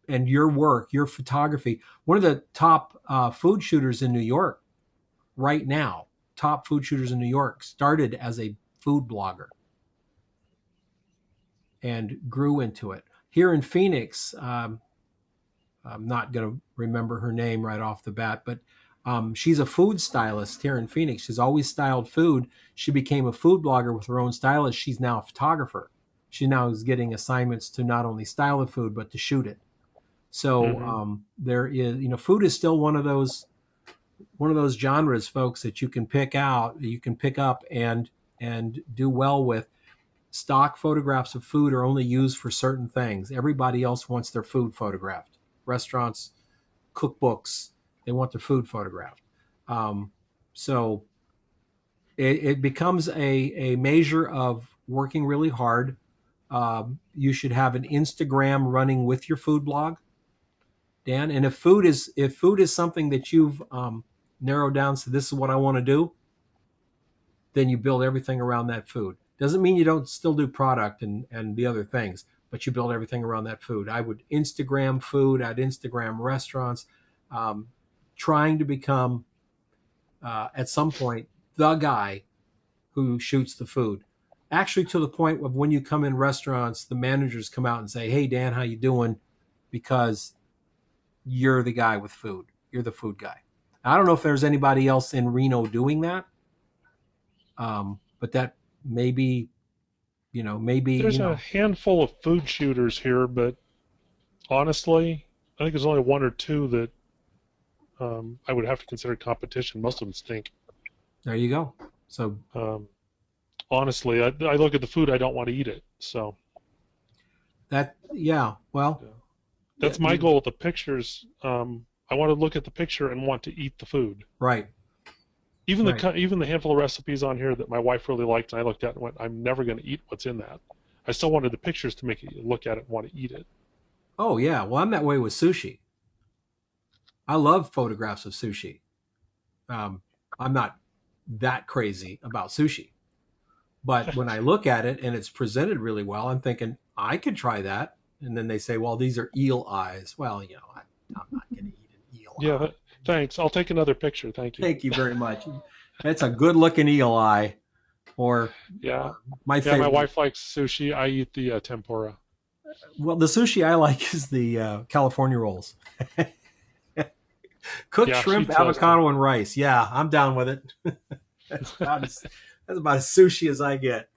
and your work, your photography. One of the top food shooters in New York right now, top food shooters in New York, started as a food blogger and grew into it. Here in Phoenix, I'm not going to remember her name right off the bat, but she's a food stylist here in Phoenix. She's always styled food. She became a food blogger with her own stylist. She's now a photographer. She now is getting assignments to not only style the food but to shoot it. So Hmm. there is, food is still one of those genres, folks, that you can pick out, you can pick up and do well with. Stock photographs of food are only used for certain things. Everybody else wants their food photographed. Restaurants, cookbooks, they want their food photographed. Um, so it becomes a measure of working really hard. You should have an Instagram running with your food blog, Dan. And if food is something that you've narrowed down, so this is what I want to do, then you build everything around that food. Doesn't mean you don't still do product and the other things, but you build everything around that food. I would Instagram food, I'd Instagram restaurants, um, trying to become, at some point, the guy who shoots the food. Actually, to the point of when you come in restaurants, the managers come out and say, "Hey, Dan, how you doing?" Because you're the guy with food. You're the food guy. I don't know if there's anybody else in Reno doing that, but that maybe maybe There's a handful of food shooters here, but honestly, I think there's only one or two that I would have to consider competition. Most of them stink. there you go. So Um, honestly, I look at the food, I don't want to eat it. So that, yeah, well, yeah. yeah, That's my goal with the pictures. I want to look at the picture and want to eat the food. right, Even right. the handful of recipes on here that my wife really liked, and I looked at and went, I'm never going to eat what's in that. I still wanted the pictures to make you look at it and want to eat it. Oh yeah, well, I'm that way with sushi. I love photographs of sushi. Um, I'm not that crazy about sushi. But when I look at it and it's presented really well, I'm thinking I could try that. And then they say, well, these are eel eyes. Well, I'm not going to eat an eel Yeah, eye. thanks. I'll take another picture. Thank you. Thank you very much. That's a good looking eel eye. Or Yeah. my Yeah, my favorite. wife likes sushi. I eat the tempura. Well, the sushi I like is the California rolls. Cooked Yeah, she shrimp, does too. avocado, and rice. Yeah, I'm down with it. That's about as sushi as I get.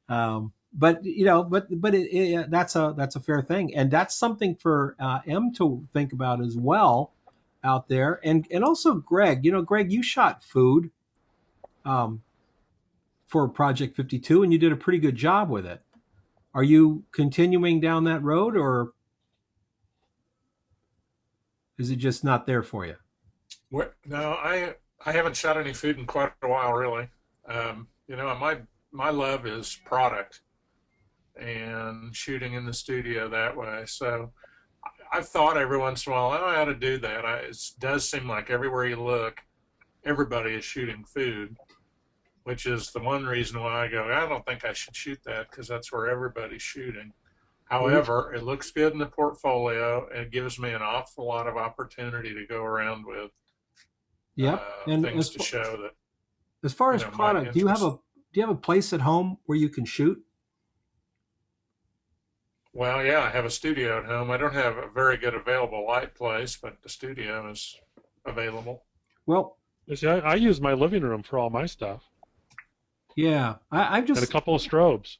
But that's a fair thing, and that's something for M to think about as well out there, and also Greg. Greg, you shot food um, for Project 52, and you did a pretty good job with it. Are you continuing down that road, or is it just not there for you? No, I haven't shot any food in quite a while, really. My love is product and shooting in the studio that way. So I've thought every once in a while, oh, I ought to do that. It does seem like everywhere you look, everybody is shooting food, which is the one reason why I go, I don't think I should shoot that because that's where everybody's shooting. However, it looks good in the portfolio and it gives me an awful lot of opportunity to go around with Yep. And things to show that as far as my product, interest. do you have a place at home where you can shoot? Well, yeah, I have a studio at home. I don't have a very good available light place, but the studio is available. Well, See, I use my living room for all my stuff. Yeah, I And a just couple of strobes.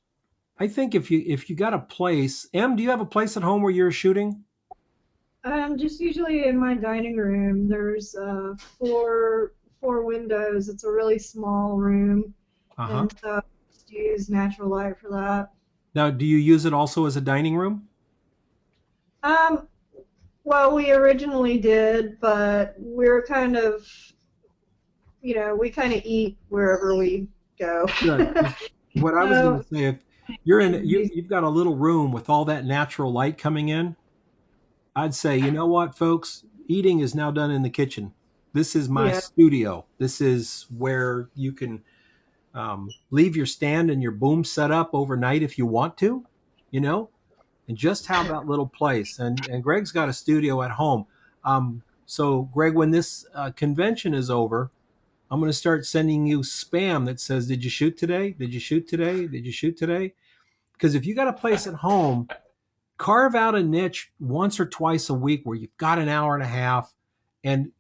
I think if you got a place, M, do you have a place at home where you're shooting? Just usually in my dining room. There's four windows. It's a really small room, Uh-huh. and so I just use natural light for that. Now, do you use it also as a dining room? Um, well, we originally did, but we're kind of, we kind of eat wherever we go. Good. 'Cause what I was going So, to say, if you've got a little room with all that natural light coming in, I'd say, you know what, folks, eating is now done in the kitchen. This is my yeah, studio. This is where you can leave your stand and your boom set up overnight if you want to, you know, and just have that little place. And Greg's got a studio at home. So, Greg, when this convention is over, I'm going to start sending you spam that says, "Did you shoot today? Did you shoot today? Did you shoot today?" Because if you got a place at home, carve out a niche once or twice a week where you've got an hour and a half, and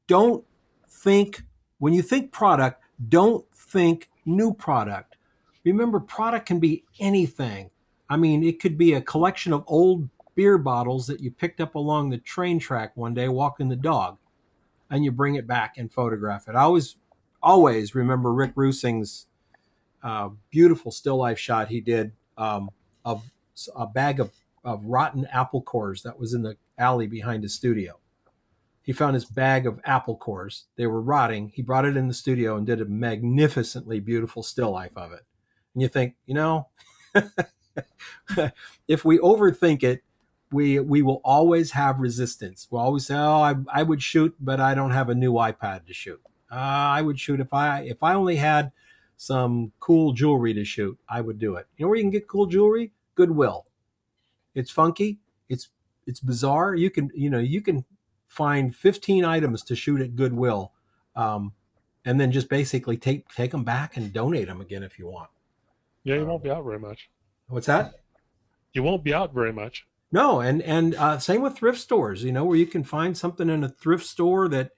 don't think when you think product, don't think new product. Remember, product can be anything. I mean, it could be a collection of old beer bottles that you picked up along the train track one day walking the dog, and you bring it back and photograph it. I always remember Rick Rusing's beautiful still life shot he did of a bag of rotten apple cores that was in the alley behind his studio. He found his bag of apple cores. They were rotting. He brought it in the studio and did a magnificently beautiful still life of it. And you think, if we overthink it, we will always have resistance. We'll always say, "Oh, I would shoot, but I don't have a new iPad to shoot. I would shoot if I only had some cool jewelry to shoot. I would do it." You know where you can get cool jewelry? Goodwill. It's funky. It's bizarre. You can find 15 items to shoot at Goodwill, um, and then just basically take them back and donate them again if you want. Yeah, you won't be out very much. What's that? You won't be out very much. No, and same with thrift stores. Where you can find something in a thrift store that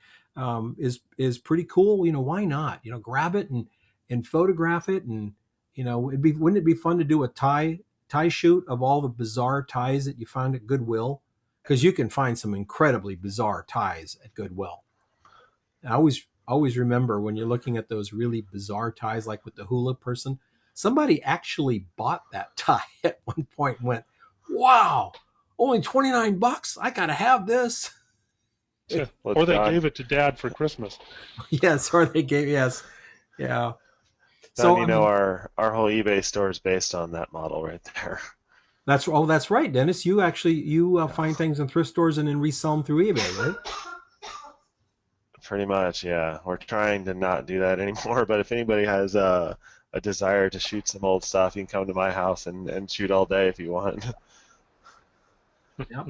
is pretty cool. Why not? Grab it and photograph it, and wouldn't it be fun to do a tie shoot of all the bizarre ties that you find at Goodwill? Because you can find some incredibly bizarre ties at Goodwill. I always remember when you're looking at those really bizarre ties, like with the hula person. Somebody actually bought that tie at one point and went, "Wow, only $29. I gotta have this." Yeah. Well, Or they Don, gave it to Dad for Christmas. Yes, or they gave yes, yeah. Don, So I mean, our whole eBay store is based on that model right there. that's right, Dennis. You find things in thrift stores and then resell them through eBay, right? Pretty much, yeah. We're trying to not do that anymore, but if anybody has a desire to shoot some old stuff, you can come to my house and shoot all day if you want. Yep.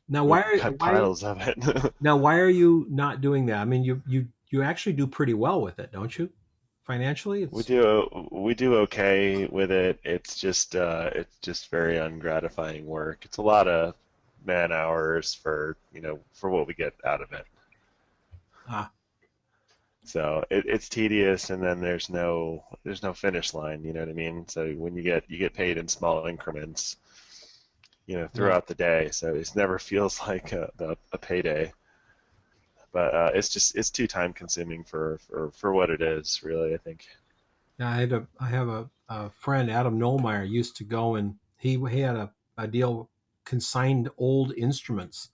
Now, We cut piles of it. why are you not doing that? I mean, you actually do pretty well with it, don't you? Financially, We it's do okay with it. It's just very ungratifying work. It's a lot of man hours for for what we get out of it. ah, So it's tedious, and then there's no finish line. You know what I mean? So when you get paid in small increments, yeah. throughout the day. So it never feels like a payday. But it's too time consuming for what it is, really, I think. Yeah, I have a friend, Adam Nolmeyer, used to go, and he had a deal, consigned old instruments,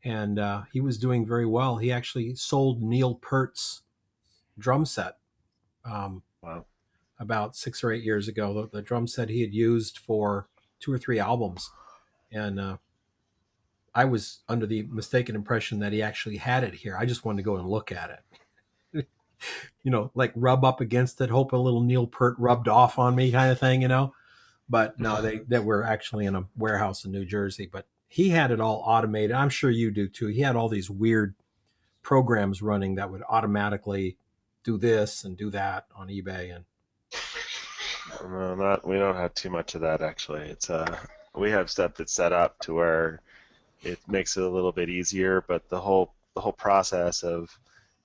and he was doing very well. He actually sold Neil Peart's drum set um, Wow. about 6 or 8 years ago. The drum set he had used for 2 or 3 albums, and I was under the mistaken impression that he actually had it here. I just wanted to go and look at it, like rub up against it, hope a little Neil Peart rubbed off on me, kind of thing. But no, they were actually in a warehouse in New Jersey. But he had it all automated. I'm sure you do too. He had all these weird programs running that would automatically do this and do that on eBay. And No, not we don't have too much of that actually. We have stuff that's set up to where it makes it a little bit easier, but the whole process of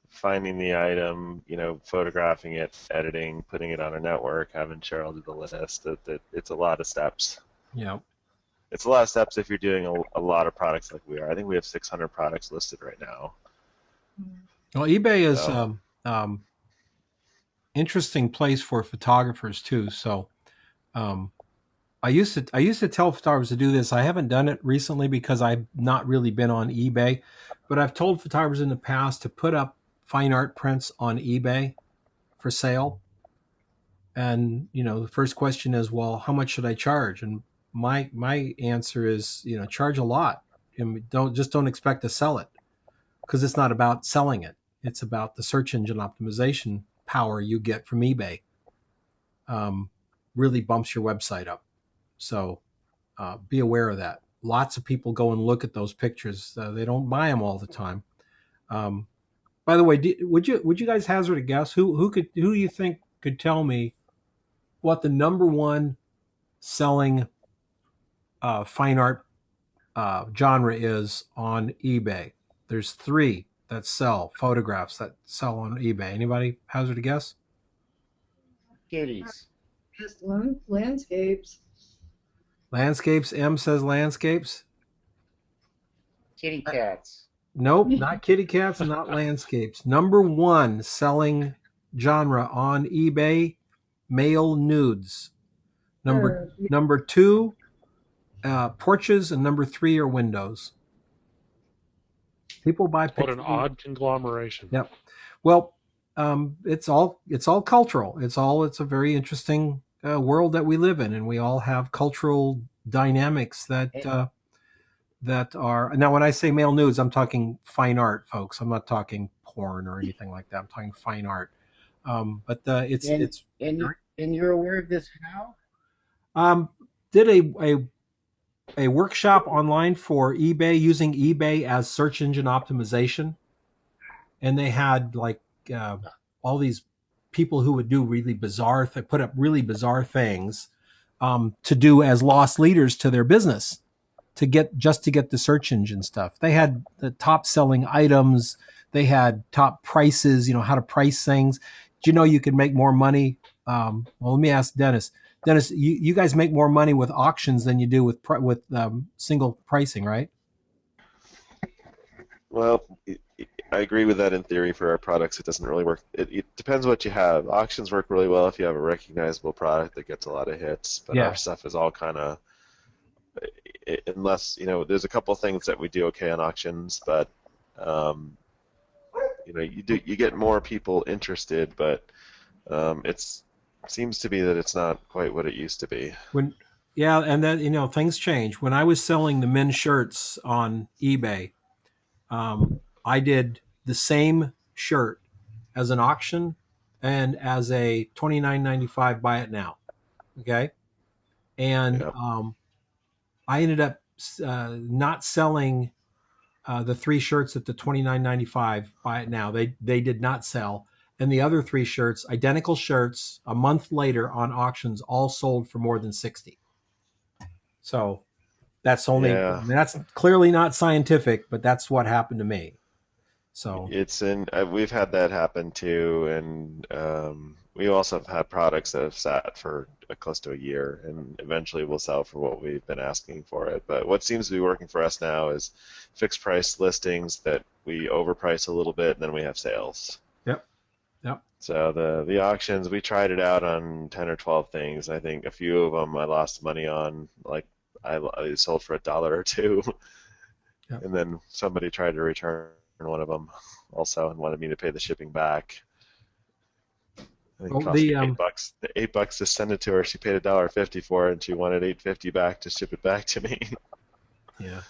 finding the item, photographing it, editing, putting it on a network, having Cheryl do the list, that it's a lot of steps. yeah, It's a lot of steps if you're doing a lot of products like we are. I think we have 600 products listed right now. well, eBay is So interesting place for photographers too. So um, I used to tell photographers to do this. I haven't done it recently because I've not really been on eBay, but I've told photographers in the past to put up fine art prints on eBay for sale. And the first question is, well, how much should I charge? And my answer is, charge a lot. And don't expect to sell it, because it's not about selling it. It's about the search engine optimization power you get from eBay. Um, really bumps your website up. So be aware of that. Lots of people go and look at those pictures. They don't buy them all the time. Um, by the way, would you guys hazard a guess who you think could tell me what the number one selling fine art genre is on eBay? There's three that sell photographs that sell on eBay. Anybody hazard a guess? Kitties. Just landscapes. Landscapes. M says landscapes. Kitty cats. Nope, not kitty cats and not landscapes. Number one selling genre on eBay, male nudes. Number two, porches, and number three are windows. People buy What pictures. an odd conglomeration. Yep. Well, it's all cultural. It's a very interesting world that we live in, and we all have cultural dynamics that are now. When I say male nudes, I'm talking fine art, folks. I'm not talking porn or anything like that. I'm talking fine art. But And it's and you're aware of this how? did a workshop online for eBay using eBay as search engine optimization, and they had like uh, all these people who would do really bizarre, put up really bizarre things to do as lost leaders to their business to get the search engine stuff. They had the top selling items. They had top prices. How to price things. Do you know you could make more money? Well, let me ask Dennis. Dennis, you guys make more money with auctions than you do with single pricing, right? well, I agree with that in theory. For our products, it doesn't really work. It depends what you have. Auctions work really well if you have a recognizable product that gets a lot of hits, but Yeah. our stuff is all kind of, unless there's a couple things that we do okay on auctions, but um, you get more people interested, but it's seems to be that it's not quite what it used to be. Yeah, and then things change. When I was selling the men's shirts on eBay, I did the same shirt as an auction and as a $29.95 buy it now. Okay. And Yep. I ended up not selling the 3 shirts at the $29.95 buy it now. They did not sell. And the other 3 shirts, identical shirts, a month later on auctions, all sold for more than 60. So that's only, I Yeah. mean, that's clearly not scientific, but that's what happened to me. So It's in. We've had that happen too, and we also have had products that have sat for close to a year, and eventually will sell for what we've been asking for it. But what seems to be working for us now is fixed price listings that we overprice a little bit, and then we have sales. yep, yep. So the auctions, we tried it out on 10 or 12 things. I think a few of them I lost money on, like I sold for $1 or $2, Yep. and then somebody tried to return one of them also and wanted me to pay the shipping back. I think Well, it cost me $8. $8 to send it to her. She paid $1.50 for it, and she wanted $8.50 back to ship it back to me. yeah.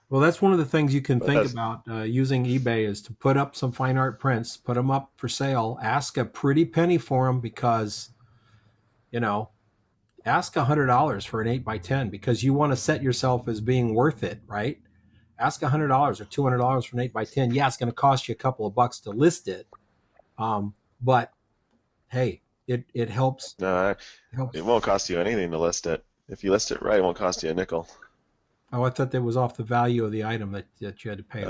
Well, that's one of the things you can But think that's about using eBay is to put up some fine art prints, put them up for sale, ask a pretty penny for them because, you know, ask $100 for an 8x10 because you want to set yourself as being worth it, right? Ask $100 or $200 for an 8x10. Yeah, it's going to cost you a couple of bucks to list it, but hey, it helps. no, It helps. it won't cost you anything to list it. If you list it right, it won't cost you a nickel. Oh, I thought that was off the value of the item that you had to pay.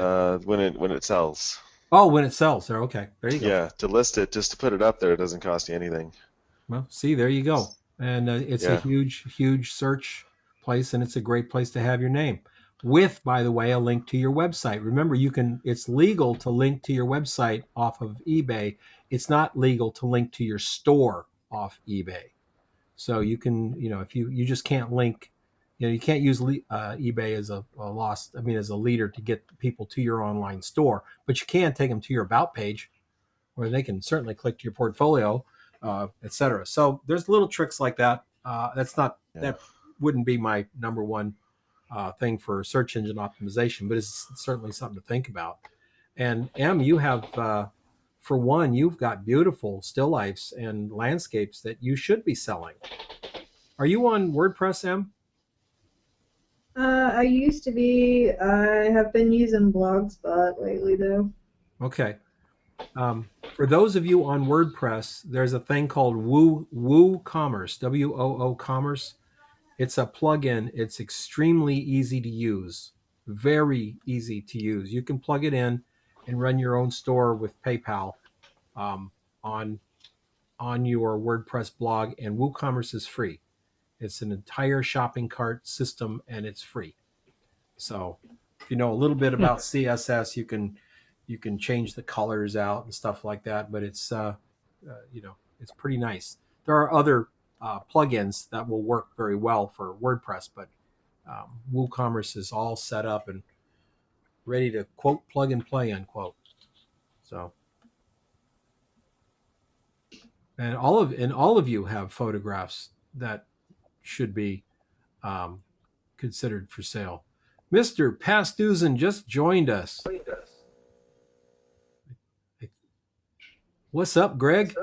When it sells. Oh, when it sells, there. Okay, there you go. Yeah, to list it, just to put it up there, it doesn't cost you anything. Well, see, there you go. And it's a Yeah. huge search place, and it's a great place to have your name. With, by the way, a link to your website. Remember, it's legal to link to your website off of eBay. It's not legal to link to your store off eBay. So you can, if you just can't link, you can't use eBay as as a leader to get people to your online store, but you can take them to your about page where they can certainly click to your portfolio, etc. So there's little tricks like that. That wouldn't be my number one thing for search engine optimization, but it's certainly something to think about. And M, you have, for one, you've got beautiful still lifes and landscapes that you should be selling. Are you on WordPress, M? I used to be. I have been using Blogspot lately, though. Okay. For those of you on WordPress, there's a thing called WooCommerce, WOO Commerce. It's a plugin. It's extremely easy to use, very easy to use. You can plug it in and run your own store with PayPal um, on your WordPress blog, and WooCommerce is free. It's an entire shopping cart system, and it's free. So, if you know a little bit about CSS, you can change the colors out and stuff like that. But it's it's pretty nice. There are other plugins that will work very well for WordPress, but WooCommerce is all set up and ready to quote plug and play unquote. So, and all of you have photographs that should be considered for sale. Mr. Pastuzen just joined us. What's up, Greg?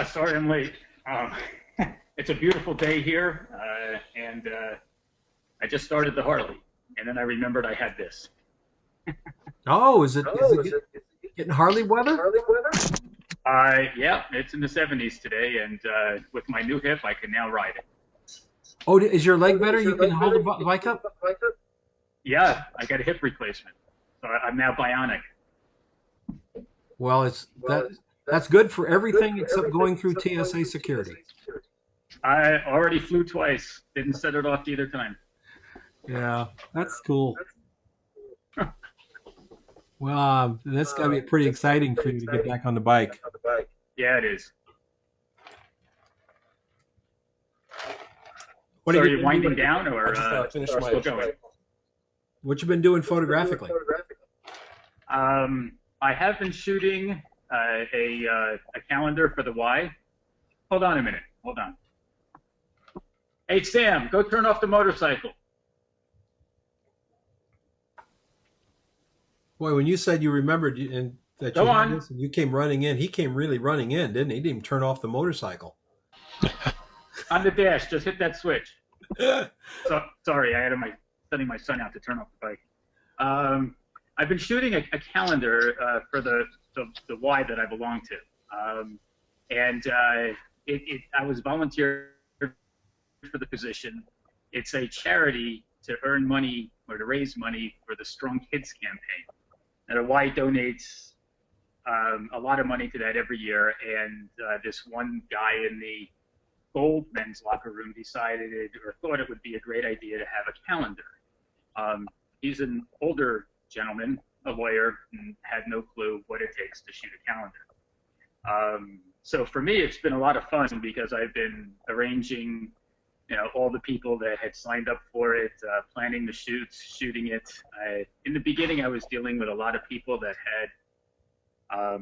Sorry I'm late. It's a beautiful day here, and I just started the Harley, and then I remembered I had this. Oh, is it getting Harley weather? Yeah, it's in the 70s today, and with my new hip, I can now ride it. Oh, is your leg better? You can hold the bike up? Yeah, I got a hip replacement, so I'm now bionic. Well, that's good for everything except going through TSA security. I already flew twice. Didn't set it off either time. Yeah, that's cool. Well, that's got to be pretty exciting for you to get back on the bike. Yeah, it is. What So are are you winding down or finish still my going? What you been doing photographically? I have been shooting a calendar for the Y. Hold on a minute. Hold on. Hey, Sam, go turn off the motorcycle. Boy, when you said you remembered and that you Go had on. this and you came running in, he came really running in, didn't he? He didn't even turn off the motorcycle. On the dash, just hit that switch. So, sorry, I had sending my son out to turn off the bike. I've been shooting a calendar for the Y that I belong to. And I was volunteered for the position. It's a charity to earn money or to raise money for the Strong Kids campaign. And the Y donates a lot of money to that every year. And this one guy in the gold men's locker room decided or thought it would be a great idea to have a calendar. He's an older gentleman, a lawyer, and had no clue what it takes to shoot a calendar. So for me, it's been a lot of fun because I've been arranging, all the people that had signed up for it, planning the shoots, shooting it. In the beginning, I was dealing with a lot of people that had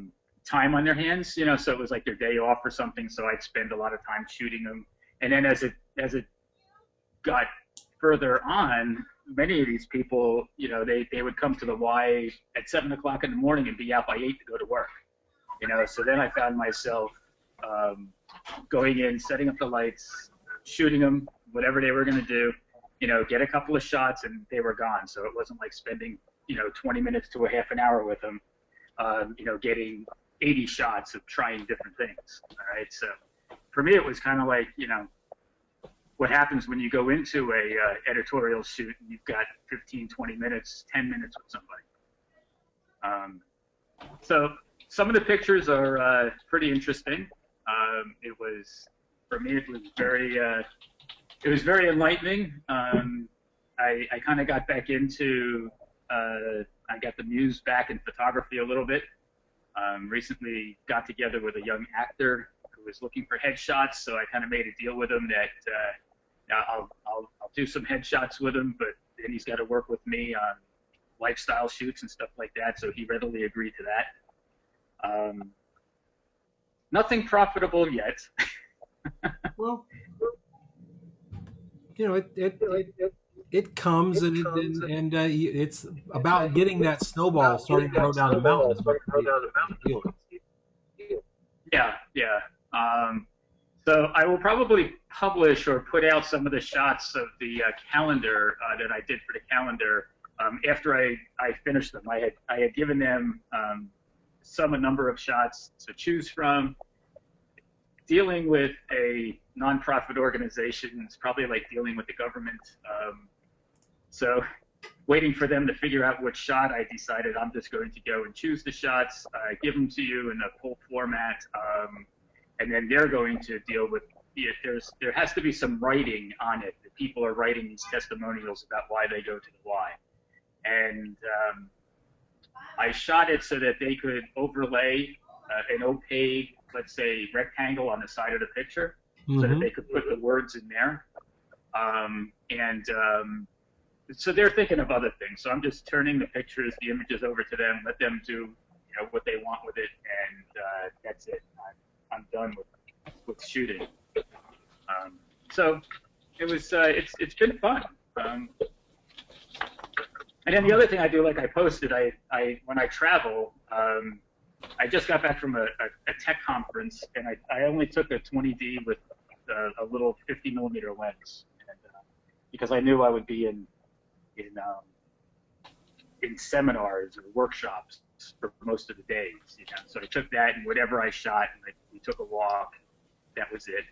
time on their hands, so it was like their day off or something. So I'd spend a lot of time shooting them. And then as it got further on, many of these people, they would come to the Y at 7 o'clock in the morning and be out by 8 to go to work. So then I found myself going in, setting up the lights, shooting them, whatever they were going to do, get a couple of shots, and they were gone. So it wasn't like spending, 20 minutes to a half an hour with them, getting 80 shots of trying different things. All right. So for me, it was kind of like, what happens when you go into a editorial shoot and you've got 15, 20 minutes, 10 minutes with somebody. So some of the pictures are pretty interesting. For me, it was very enlightening. I kind of got back into, I got the muse back in photography a little bit. Recently got together with a young actor who was looking for headshots, so I kind of made a deal with him that I'll do some headshots with him, but then he's got to work with me on lifestyle shoots and stuff like that, so he readily agreed to that. Nothing profitable yet. Well, it comes and it's about getting that snowball starting to roll down the mountain. Yeah. So I will probably publish or put out some of the shots of the calendar that I did for the calendar after I finished them. I had given them a number of shots to choose from. Dealing with a nonprofit organization is probably like dealing with the government. So waiting for them to figure out which shot, I decided I'm just going to go and choose the shots, give them to you in a pull format, and then they're going to deal with it. There has to be some writing on it. The people are writing these testimonials about why they go to the Y. And I shot it so that they could overlay an opaque, let's say, rectangle on the side of the picture, so that they could put the words in there. So they're thinking of other things. So I'm just turning the pictures, the images over to them, let them do what they want with it, and that's it. I'm done with shooting. So it was it's been fun. And then the other thing I do, like I posted, I when I travel, I just got back from a tech conference, and I only took a 20D with a little 50 millimeter lens, and, because I knew I would be in seminars or workshops for most of the days. So I took that, and whatever I shot, and we took a walk. That was it.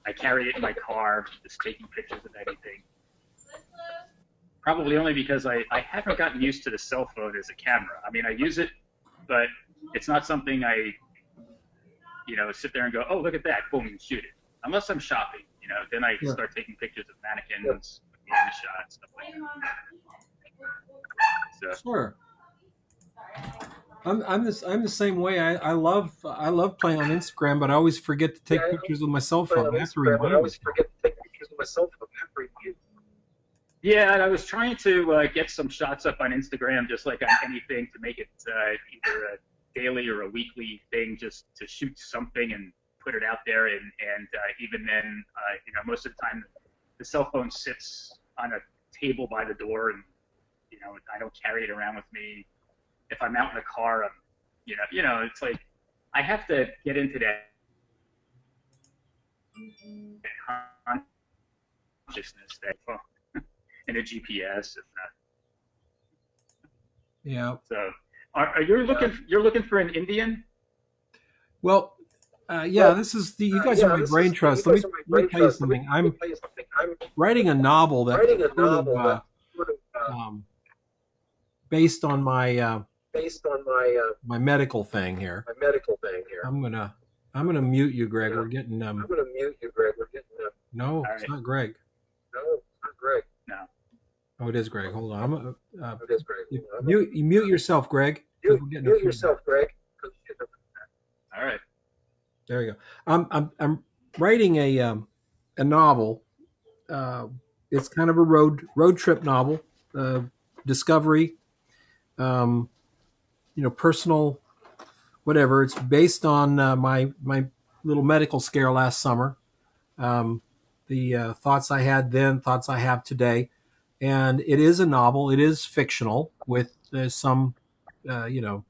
I carry it in my car, just taking pictures of anything. Probably only because I haven't gotten used to the cell phone as a camera. I mean, I use it, but it's not something I, sit there and go, oh, look at that, boom, and shoot it. Unless I'm shopping, then I start taking pictures of mannequins, shots, stuff like that. So. Sure. I'm the same way. I love playing on Instagram, but I always forget to take pictures with my cell phone. I have to remind myself. Yeah, and I was trying to get some shots up on Instagram, just like on anything, to make it either a daily or a weekly thing, just to shoot something and put it out there. And even then, most of the time, the cell phone sits on a table by the door, and I don't carry it around with me. if I'm out in the car, it's like I have to get into that consciousness that and a GPS. Yeah. So, are you looking? You're looking for an Indian? Well, yeah, this is the you guys are my brain trust. Let me tell you something. I'm writing a novel that's sort of um, based on my medical thing here. I'm gonna mute you, Greg. We're getting no, All it's right. not Greg. No. Oh, it is Greg. Hold on. You mute yourself, Greg, because we're getting a feedback. All right. There you go. I'm writing a novel. It's kind of a road trip novel, discovery, um, personal, whatever. It's based on my little medical scare last summer. The thoughts I had then, thoughts I have today, and it is a novel. It is fictional with some, you know,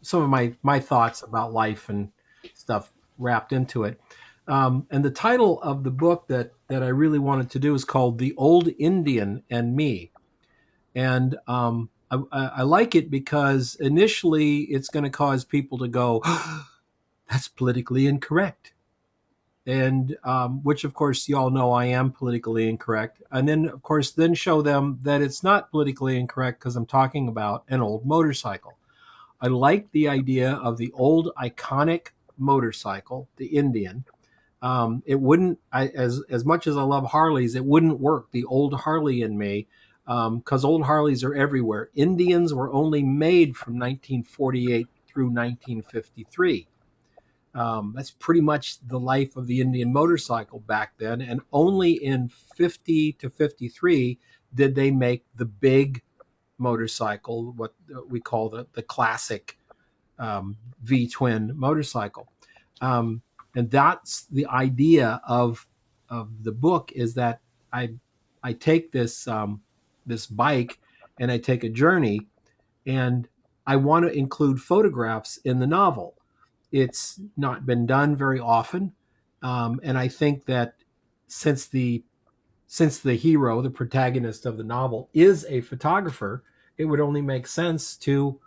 some of my thoughts about life and stuff wrapped into it. And the title of the book that I really wanted to do is called "The Old Indian and Me," and I like it because initially it's going to cause people to go, "That's politically incorrect," and which of course you all know I am politically incorrect, and then of course then show them that it's not politically incorrect because I'm talking about an old motorcycle. I like the idea of the old iconic motorcycle, the Indian. It wouldn't, as much as I love Harleys, it wouldn't work. The old Harley in me, because old Harleys are everywhere. Indians were only made from 1948 through 1953. That's pretty much the life of the Indian motorcycle back then, and only in 50 to 53 did they make the big motorcycle, what we call the classic V-twin motorcycle. And that's the idea of the book, is that I take this bike and I take a journey, and I want to include photographs in the novel. It's not been done very often, and I think that since the since the hero, the protagonist of the novel, is a photographer, it would only make sense to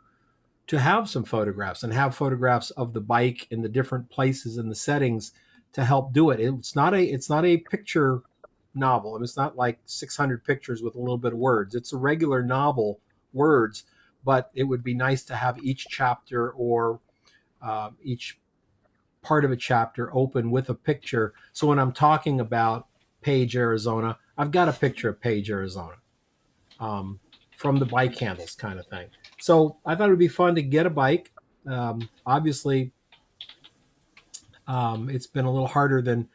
have some photographs and have photographs of the bike in the different places and the settings to help do it. It's not a picture novel. I mean, it's not like 600 pictures with a little bit of words. It's a regular novel, words, but it would be nice to have each chapter or each part of a chapter open with a picture. So when I'm talking about Page, Arizona, I've got a picture of Page, Arizona, from the bike handles kind of thing. So I thought it would be fun to get a bike. Obviously, it's been a little harder than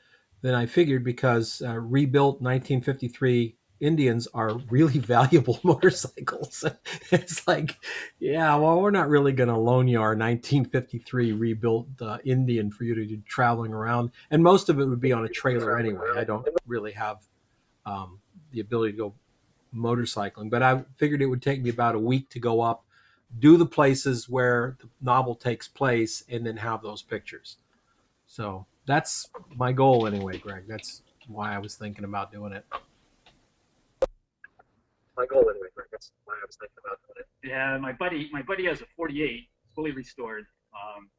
I figured because rebuilt 1953 Indians are really valuable motorcycles. It's like, yeah, well, we're not really going to loan you our 1953 rebuilt Indian for you to do traveling around, and most of it would be on a trailer anyway. I don't really have the ability to go motorcycling, but I figured it would take me about a week to go up, do the places where the novel takes place, and then have those pictures. So that's my goal anyway, Greg. That's why I was thinking about doing it. Yeah, my buddy has a 48, fully restored,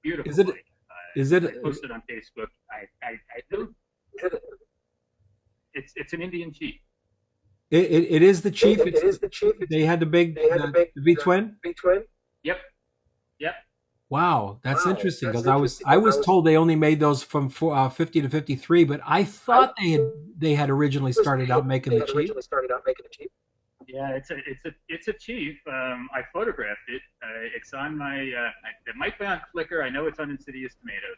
beautiful Is it? bike. Is it? I posted on Facebook. I do. It's an Indian Chief. It is the Chief. They had the V twin. Yep. Yep. Wow, that's interesting because I was told they only made those from 50 to 53, but I thought they had originally started out making the Chief. Yeah, it's a Chief. I photographed it. It's on my. It might be on Flickr. I know it's on Insidious Tomatoes.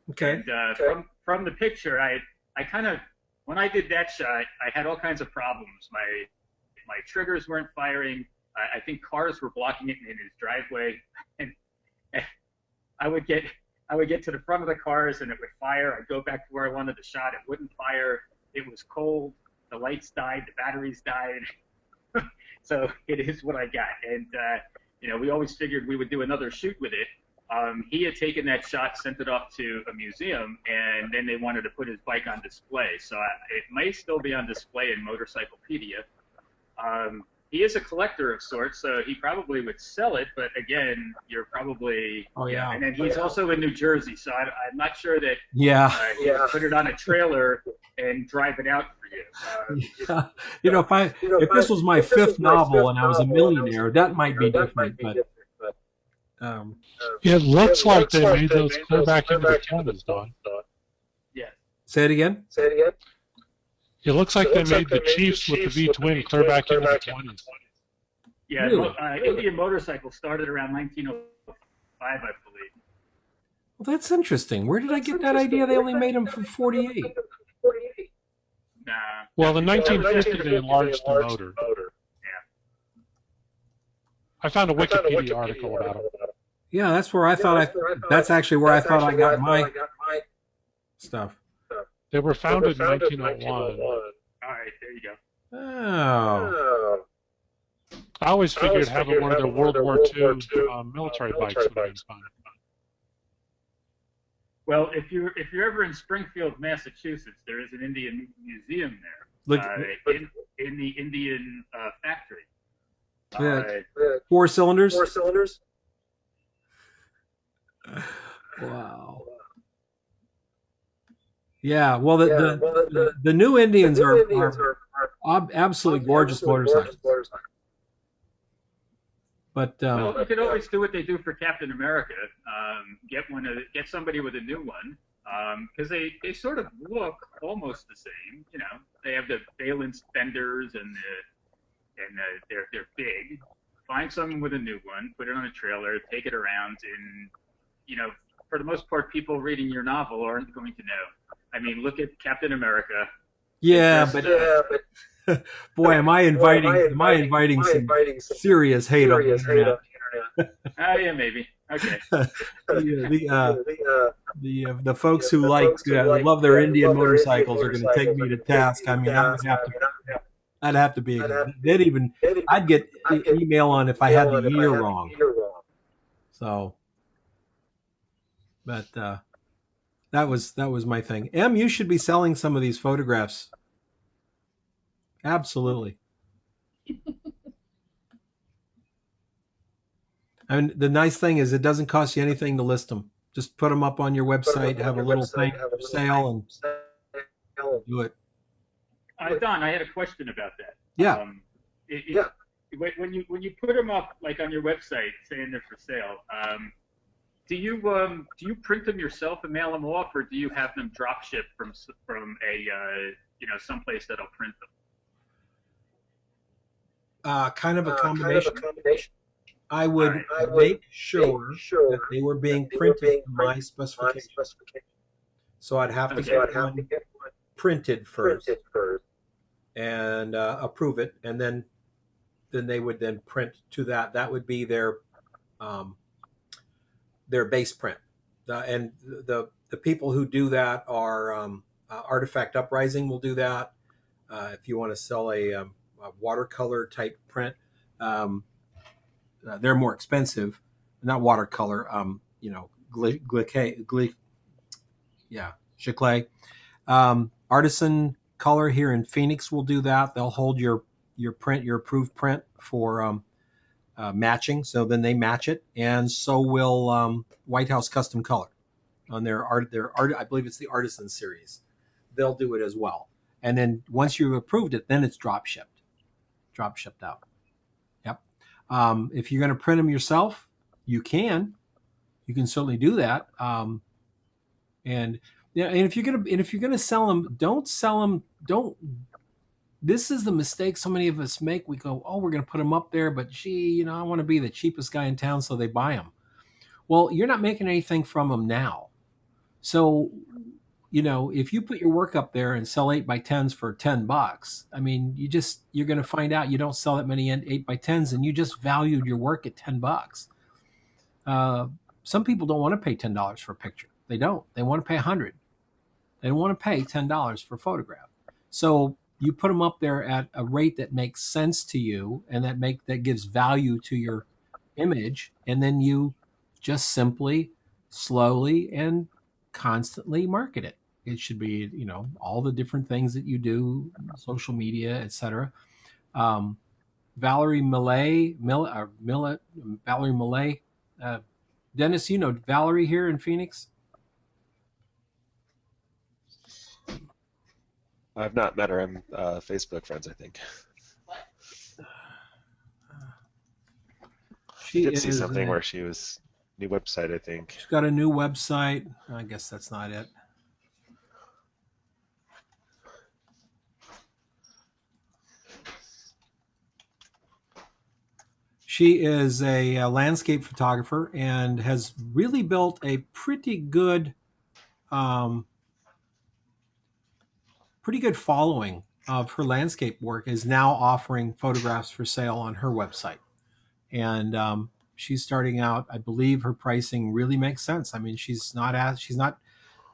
Okay. And from the picture, I kind of, when I did that shot, I had all kinds of problems. My triggers weren't firing. I think cars were blocking it in his driveway, and I would get to the front of the cars and it would fire. I'd go back to where I wanted the shot. It wouldn't fire. It was cold. The lights died. The batteries died. So it is what I got. And, we always figured we would do another shoot with it. He had taken that shot, sent it off to a museum, and then they wanted to put his bike on display. So it may still be on display in Motorcyclepedia. He is a collector of sorts, so he probably would sell it. But again, you're probably And then he's also in New Jersey, so I'm not sure that he would put it on a trailer and drive it out for you. If this was my fifth novel and I was a millionaire, that might be different. But it looks like they made those clear back into the 20s, Don. Yeah. Say it again. It looks like they made the Chiefs with the V-twin clear back into the 20s. Yeah, Really? Indian Motorcycle started around 1905, I believe. Well, that's interesting. Where did I get that idea? They only made them for 48. Nah. Well, in 1950, they enlarged the motor. I found a Wikipedia article about them. Yeah, that's where I thought that's actually where I thought I got my stuff. They were founded in 1901. All right, there you go. Oh. I always figured having one of their World War II military bikes would have been fun. Well, if you're ever in Springfield, Massachusetts, there is an Indian museum there. In the Indian factory. Four cylinders? Wow. Yeah, well, the new Indians are absolutely gorgeous motorcycles. But well, you could always do what they do for Captain America. Get somebody with a new one, because they sort of look almost the same. They have the valence fenders and they're big. Find someone with a new one, put it on a trailer, take it around, and for the most part, people reading your novel aren't going to know. I mean, look at Captain America. Yeah, but boy, am I inviting some serious hate on the internet. Yeah, maybe. Okay. The folks who love their Indian motorcycles are going to take me to task. I mean, I'd have to be. I'd get email on if I had the year wrong. So, but that was my thing. Em, you should be selling some of these photographs. Absolutely. And the nice thing is it doesn't cost you anything to list them. Just put them up on your website, have a little thing for sale, and do it. Don, I had a question about that. Yeah. When you put them up like on your website saying they're for sale, do you print them yourself and mail them off, or do you have them drop shipped from a someplace that'll print them? Kind of a combination. I would make sure that they were being printed to my specification. So I'd have to get one printed first and approve it, and then they would then print to that. That would be their base print. And the people who do that are Artifact Uprising will do that. If you want to sell a watercolor type print, they're more expensive. Not watercolor, Chiclet. Artisan Color here in Phoenix will do that. They'll hold your print, your approved print for matching. So then they match it, and so will White House Custom Color on their art. I believe it's the Artisan series. They'll do it as well. And then once you've approved it, then it's drop shipped out. Yep. If you're going to print them yourself, you can certainly do that. And if you're gonna sell them, don't sell them. This is the mistake so many of us make. We go, oh, we're going to put them up there, but gee, I want to be the cheapest guy in town, so they buy them. Well, you're not making anything from them now. So, if you put your work up there and sell 8x10s for $10, I mean, you're going to find out you don't sell that many 8x10s, and you just valued your work at $10. Some people don't want to pay $10 for a picture. They don't. They want to pay $100. They don't want to pay $10 for a photograph. So you put them up there at a rate that makes sense to you and that gives value to your image, and then you just simply, slowly, and constantly market it. It should be, all the different things that you do, social media, etc. Um, Valerie Millay, Valerie Millay, uh, Dennis, you know Valerie here in Phoenix. I've not met her. I'm Facebook friends, I think. I She did see is. something where she was new website, I think. She's got a new website. I guess that's not it. She is a landscape photographer and has really built a um, pretty good following of her landscape work. Is now offering photographs for sale on her website, and she's starting out. I believe her pricing really makes sense. I mean, she's not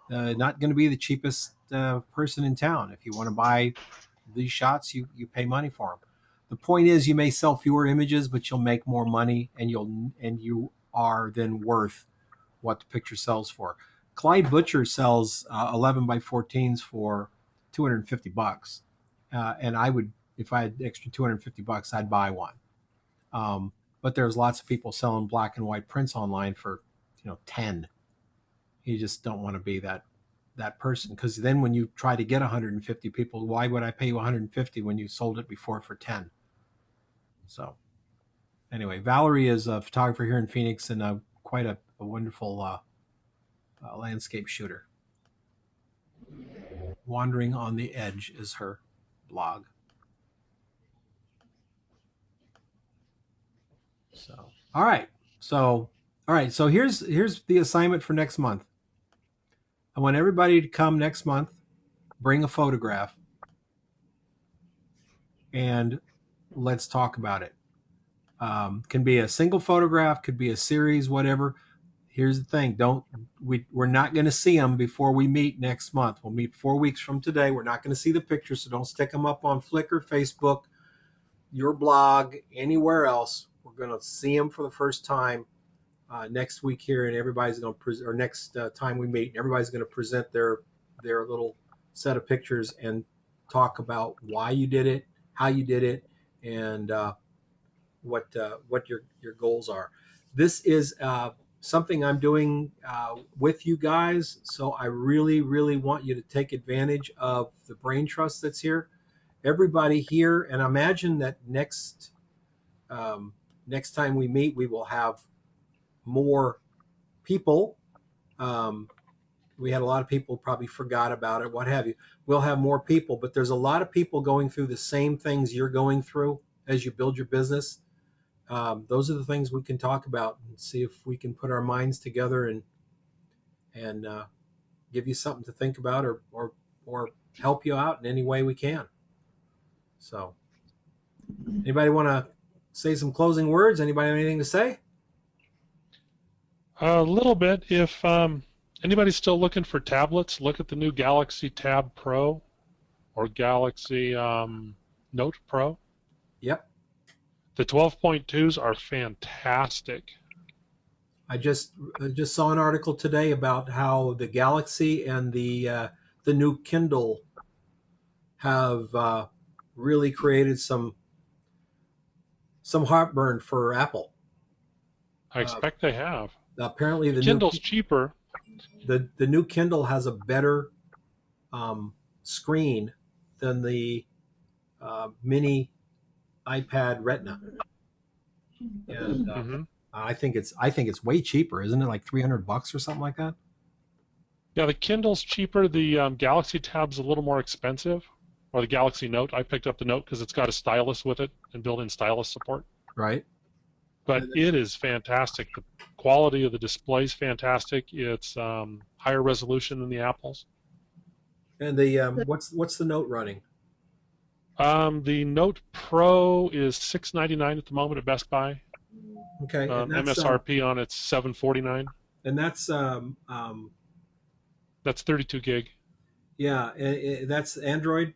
going to be the cheapest person in town. If you want to buy these shots, you pay money for them. The point is, you may sell fewer images, but you'll make more money, and you are then worth what the picture sells for. Clyde Butcher sells 11 by 14s for $250, and I would, if I had extra $250, I'd buy one. Um, but there's lots of people selling black and white prints online for 10. You just don't want to be that person, because then when you try to get 150 people, why would I pay you 150 when you sold it before for 10? So anyway, Valerie is a photographer here in Phoenix and quite a wonderful landscape shooter. Wandering on the Edge is her blog. So all right, so here's the assignment for next month. I want everybody to come next month, bring a photograph, and let's talk about it. Can be a single photograph, could be a series, whatever. Here's the thing: we're not going to see them before we meet next month. We'll meet 4 weeks from today. We're not going to see the pictures, so don't stick them up on Flickr, Facebook, your blog, anywhere else. We're going to see them for the first time next week here, and everybody's going to or next time we meet, everybody's going to present their little set of pictures and talk about why you did it, how you did it, and what your goals are. This is something I'm doing with you guys, so I really, really want you to take advantage of the brain trust that's here. Everybody here, and imagine that next time we meet, we will have more people. We had a lot of people probably forgot about it, what have you. We'll have more people, but there's a lot of people going through the same things you're going through as you build your business. Those are the things we can talk about and see if we can put our minds together and give you something to think about, or help you out in any way we can. So, anybody want to say some closing words? Anybody have anything to say? A little bit. If anybody's still looking for tablets, look at the new Galaxy Tab Pro or Galaxy Note Pro. Yep. The 12.2s are fantastic. I just saw an article today about how the Galaxy and the new Kindle have really created some heartburn for Apple. I expect they have. Apparently, the Kindle's cheaper. The new Kindle has a better screen than the mini iPad Retina, and I think it's way cheaper, isn't it? Like $300 or something like that. Yeah, the Kindle's cheaper. The Galaxy Tab's a little more expensive, or the Galaxy Note. I picked up the Note because it's got a stylus with it and built-in stylus support. Right. But it is fantastic. The quality of the display is fantastic. It's higher resolution than the Apples. And the what's the Note running? The Note Pro is $699 at the moment at Best Buy. Okay. And that's, MSRP on it's $749. And that's that's 32 gig. Yeah, that's Android.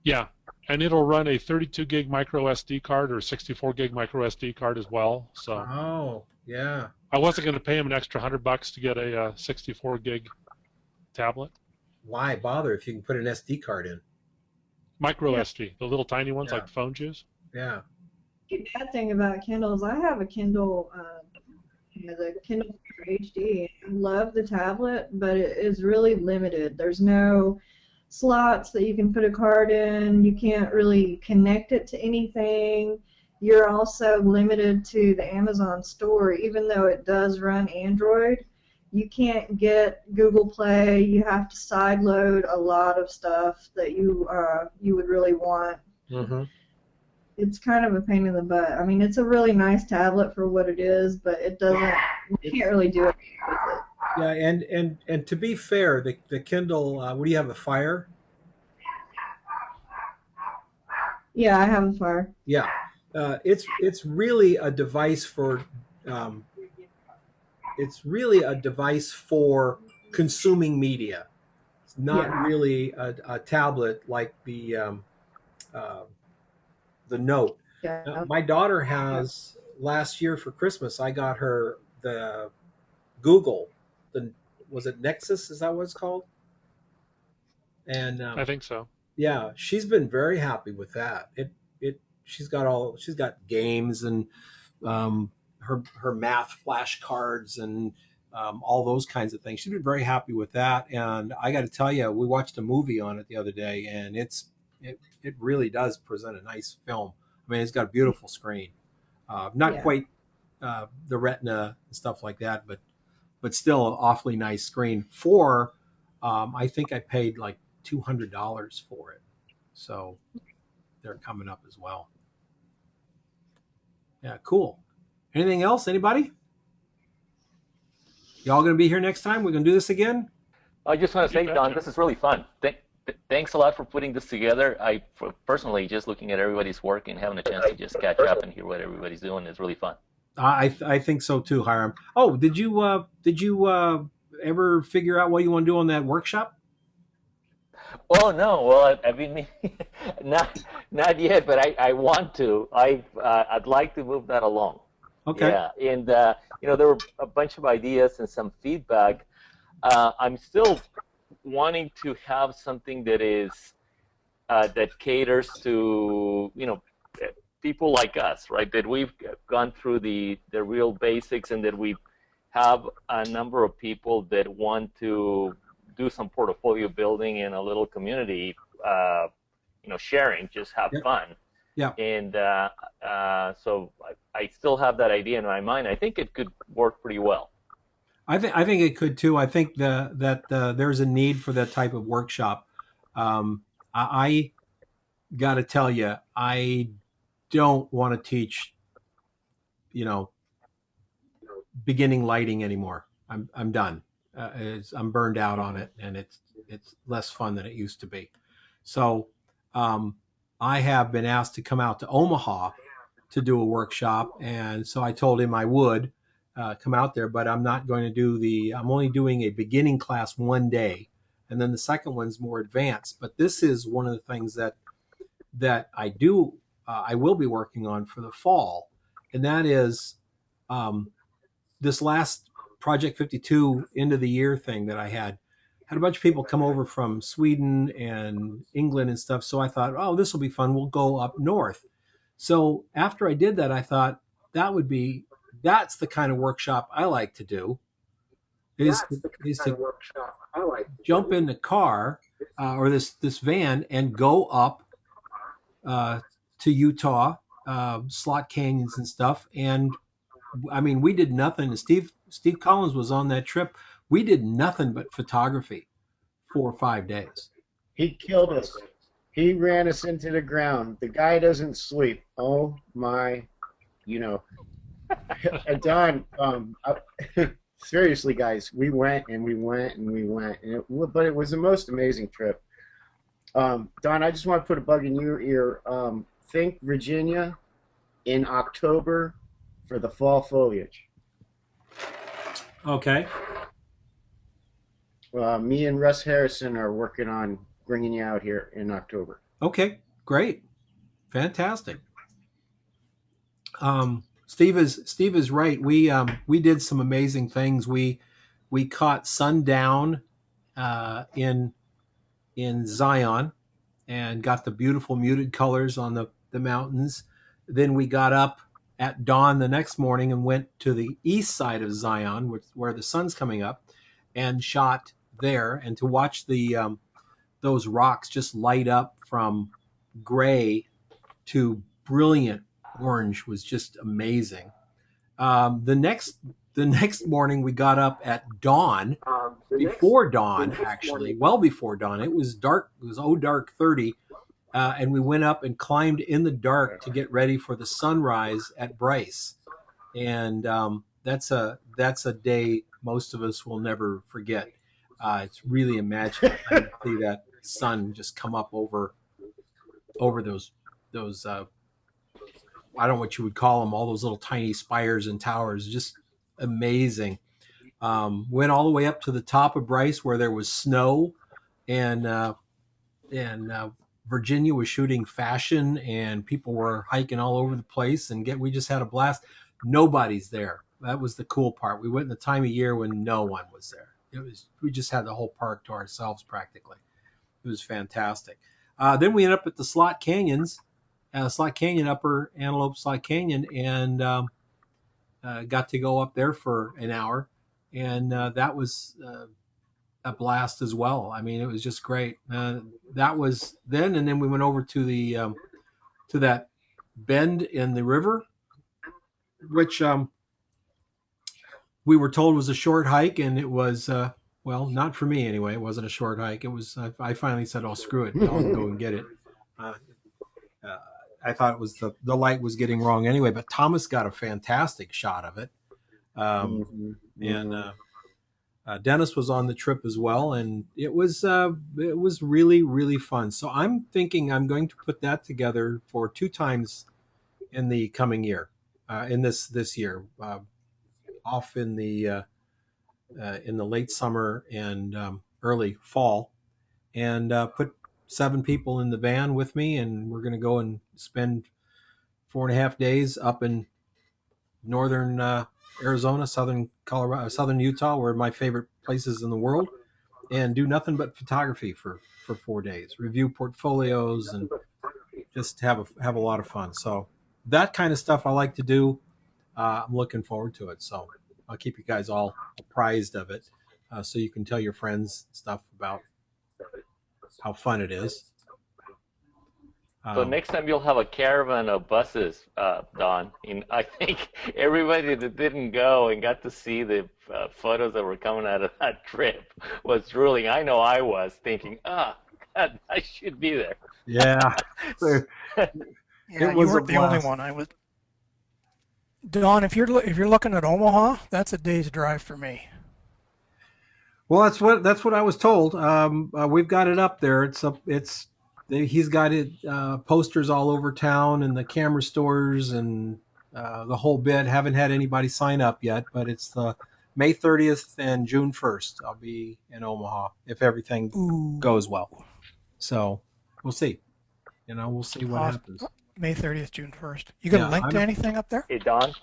Yeah, and it'll run a 32 gig micro SD card or 64 gig micro SD card as well. So Oh, yeah. I wasn't going to pay him an extra $100 to get a 64 gig tablet. Why bother if you can put an SD card in? Micro Yeah. SD, the little tiny ones Yeah. like phones use. Yeah. The bad thing about Kindles, I have a Kindle, the Kindle for HD. I love the tablet, but it is really limited. There's no slots that you can put a card in. You can't really connect it to anything. You're also limited to the Amazon store, even though it does run Android. You can't get Google Play. You have to sideload a lot of stuff that you would really want. Mm-hmm. It's kind of a pain in the butt. I mean, it's a really nice tablet for what it is, but it doesn't. You can't really do it with it. Yeah, and to be fair, the Kindle, what do you have, a Fire? Yeah, I have a Fire. Yeah, it's really a device for um, it's really a device for consuming media. It's not Yeah. really a tablet like uh, the Note. Yeah. My daughter has, last year for Christmas, I got her the Google. The Was it Nexus? Is that what it's called? And I think so. yeah, she's been very happy with that. She's got games and her math flashcards and all those kinds of things. She's been very happy with that. And I got to tell you, we watched a movie on it the other day, and it really does present a nice film. I mean, it's got a beautiful screen. Not Yeah. quite the Retina and stuff like that, but still an awfully nice screen. For I think I paid like $200 for it, so they're coming up as well. Yeah, cool. Anything else? Anybody? Y'all gonna be here next time? We're gonna do this again? I just want to You say, Don, betcha. this is really fun. Thanks a lot for putting this together. Personally, just looking at everybody's work and having a chance to just catch up and hear what everybody's doing is really fun. I think so too, Hiram. Oh, did you ever figure out what you want to do on that workshop? Oh no, well, I mean, not yet, but I want to. I'd like to move that along. Okay. Yeah, and there were a bunch of ideas and some feedback. I'm still wanting to have something that is that caters to people like us, right? That we've gone through the real basics, and that we have a number of people that want to do some portfolio building in a little community, sharing, just have Yep. fun. Yeah. And so I still have that idea in my mind. I think it could work pretty well. I think it could too. I think that there's a need for that type of workshop. I got to tell you, I don't want to teach, beginning lighting anymore. I'm done. I'm burned out on it, and it's less fun than it used to be. So I have been asked to come out to Omaha to do a workshop, and so I told him I would come out there, but I'm not going to do I'm only doing a beginning class one day, and then the second one's more advanced. But this is one of the things that I will be working on for the fall, and that is this last Project 52 end of the year thing that I had a bunch of people come over from Sweden and England and stuff. So I thought, oh, this will be fun. We'll go up north. So after I did that, I thought that's the kind of workshop I like to do. Is to jump in the car or this van and go up to Utah, slot canyons and stuff. And I mean, we did nothing. Steve Collins was on that trip. We did nothing but photography 4 or 5 days. He killed us. He ran us into the ground. The guy doesn't sleep. Oh my, Don. Seriously, guys, we went and we went and we went, but it was the most amazing trip. Don, I just want to put a bug in your ear. Think Virginia in October for the fall foliage. Okay. Me and Russ Harrison are working on bringing you out here in October. Okay, great, fantastic. Steve is right. We did some amazing things. We caught sundown in Zion and got the beautiful muted colors on the mountains. Then we got up at dawn the next morning and went to the east side of Zion, where the sun's coming up, and shot there. And to watch those rocks just light up from gray to brilliant orange was just amazing. The next morning we got up at dawn, before dawn actually, well before dawn. It was dark. It was dark 30, and we went up and climbed in the dark to get ready for the sunrise at Bryce. And that's a day most of us will never forget. It's really a magical thing to see that sun just come up over those I don't know what you would call them, all those little tiny spires and towers, just amazing. Went all the way up to the top of Bryce where there was snow, and Virginia was shooting fashion, and people were hiking all over the place, and we just had a blast. Nobody's there. That was the cool part. We went in the time of year when no one was there. We just had the whole park to ourselves practically. It was fantastic. Then we ended up at the Slot Canyon, Upper Antelope Slot Canyon, and got to go up there for an hour, and that was a blast as well. I mean, it was just great. That was then, and then we went over to the to that bend in the river, which we were told was a short hike, and it was well, not for me anyway. It wasn't a short hike. It was. I finally said, "Oh, screw it, I'll go and get it." Uh, uh, I thought it was the light was getting wrong anyway, but Thomas got a fantastic shot of it, and Dennis was on the trip as well, and it was really really fun. So I'm thinking I'm going to put that together for 2 times in the coming year, in this year, off in the late summer and early fall, and put 7 people in the van with me, and we're going to go and spend 4.5 days up in northern Arizona, southern Colorado, southern Utah, where my favorite places in the world, and do nothing but photography for 4 days, review portfolios, and just have a lot of fun. So that kind of stuff I like to do. I'm looking forward to it. So I'll keep you guys all apprised of it, so you can tell your friends stuff about how fun it is. So next time you'll have a caravan of buses, Don. And I think everybody that didn't go and got to see the photos that were coming out of that trip was drooling. I know I was thinking, God, I should be there. Yeah. Yeah, It you was a weren't the only blast. one. I was. Don, if you're looking at Omaha, that's a day's drive for me. Well, that's what I was told. We've got it up there. He's got it, posters all over town and the camera stores and the whole bit. Haven't had anybody sign up yet, but it's the May 30th and June 1st. I'll be in Omaha if everything Ooh. goes well. So we'll see. We'll see what happens. May 30th, June 1st. You got a link to anything up there? Hey, Don,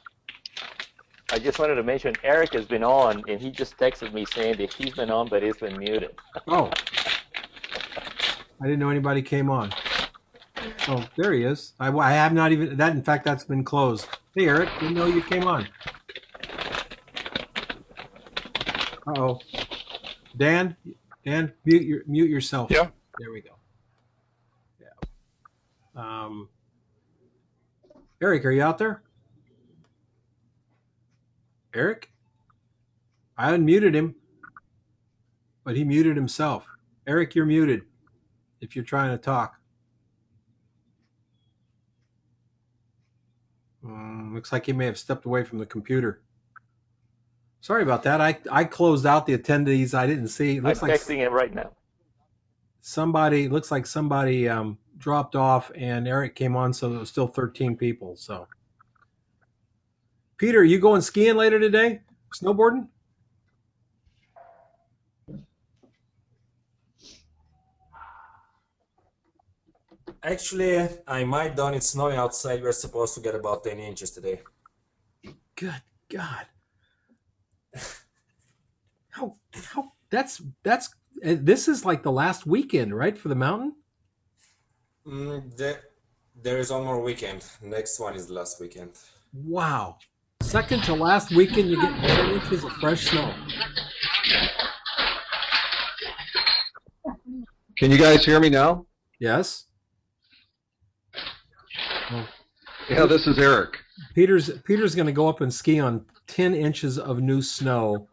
I just wanted to mention Eric has been on, and he just texted me saying that he's been on, but he's been muted. Oh, I didn't know anybody came on. Oh, there he is. I have not even that. In fact, that's been closed. Hey, Eric, didn't know you came on. Uh-oh. Dan, mute yourself. Yeah. There we go. Yeah. Eric, are you out there? Eric? I unmuted him, but he muted himself. Eric, you're muted if you're trying to talk. Looks like he may have stepped away from the computer. Sorry about that. I closed out the attendees. I didn't see. I'm texting him right now. Looks like somebody dropped off, and Eric came on, so there was still 13 people. So, Peter, you going skiing later today? Snowboarding? Actually, I might done. It's snowing outside. We're supposed to get about 10 inches today. Good God. How this is like the last weekend, right, for the mountain? There is one more weekend. Next one is the last weekend. Wow. Second to last weekend, you get 10 inches of fresh snow. Can you guys hear me now? Yes. Oh. Yeah, this is Eric. Peter's going to go up and ski on 10 inches of new snow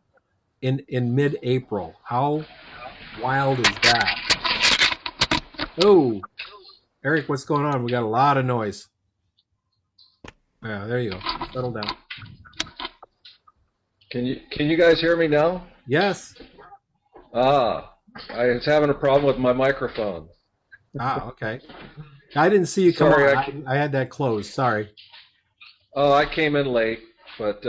in mid-April. How wild is that? Oh, Eric, what's going on? We got a lot of noise. Yeah, there you go. Settle down. Can you guys hear me now? Yes. I was having a problem with my microphone. Okay. I didn't see you come Sorry, on. I had that closed. Sorry. Oh, I came in late, but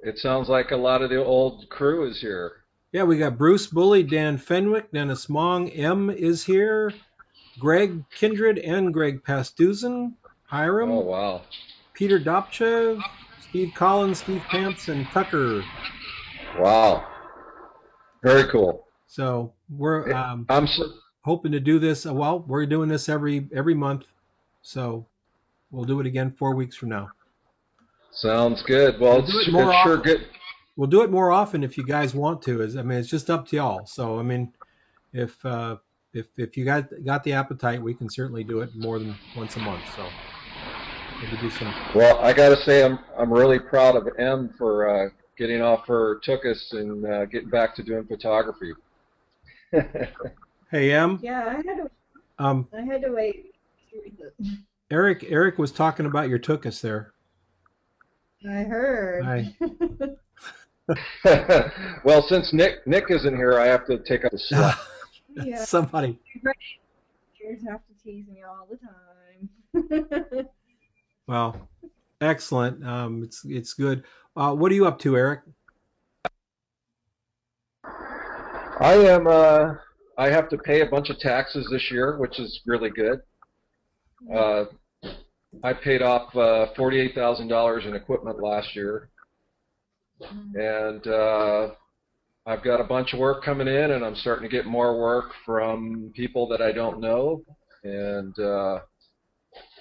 it sounds like a lot of the old crew is here. Yeah, we got Bruce Bully, Dan Fenwick, Dennis Mong, M is here, Greg Kindred and Greg Pastuzen, Hiram. Oh, wow. Peter Dobchev, Steve Collins, Steve Pants, and Tucker. Wow. Very cool. So we're hoping to do this. Well, we're doing this every month, so we'll do it again 4 weeks from now. Sounds good. Well, it's sure good. We'll do it more often if you guys want to. It's just up to y'all. So I mean, if you got the appetite, we can certainly do it more than once a month. So maybe do some. Well, I got to say, I'm really proud of Em for getting off her tuchus and getting back to doing photography. Hey, Em. Yeah, I had to wait. Eric was talking about your tuchus there. I heard. Hi. Well, since Nick isn't here, I have to take up the slack. Yeah. Somebody. You have to tease me all the time. Well, excellent. It's good. What are you up to, Eric? I am. I have to pay a bunch of taxes this year, which is really good. I paid off $48,000 in equipment last year, and I've got a bunch of work coming in, and I'm starting to get more work from people that I don't know, and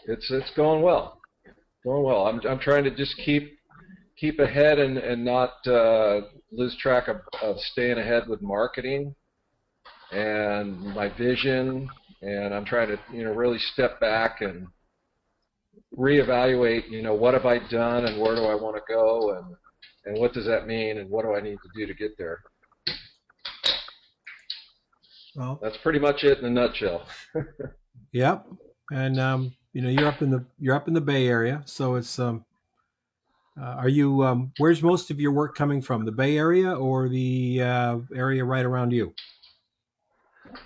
it's going well. Going well. I'm trying to just keep ahead and not lose track of staying ahead with marketing and my vision, and I'm trying to really step back and reevaluate what have I done and where do I want to go and what does that mean and what do I need to do to get there. Well, that's pretty much it in a nutshell. Yep. And you're up in the Bay Area, so it's are you where's most of your work coming from, the Bay Area or the area right around you?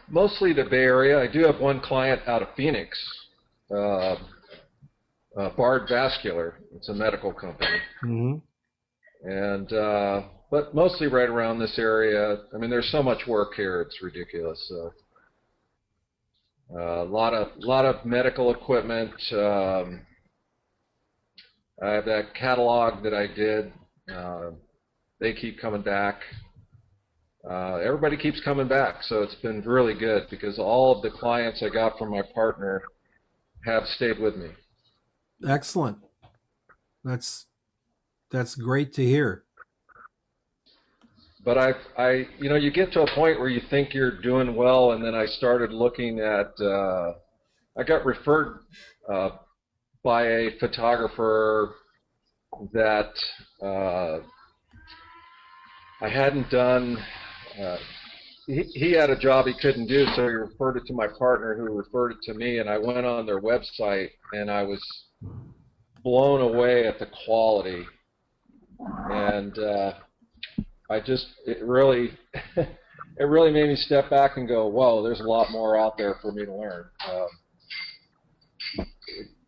Mostly the Bay Area. I do have one client out of Phoenix, Bard Vascular. It's a medical company. Mm-hmm. And but mostly right around this area. I mean, there's so much work here; it's ridiculous. So a lot of medical equipment. I have that catalog that I did. They keep coming back. Everybody keeps coming back, so it's been really good because all of the clients I got from my partner have stayed with me. Excellent. That's great to hear. But you get to a point where you think you're doing well, and then I started looking at. I got referred by a photographer that I hadn't done. He had a job he couldn't do, so he referred it to my partner, who referred it to me, and I went on their website, and I was blown away at the quality, and it really made me step back and go, whoa, there's a lot more out there for me to learn,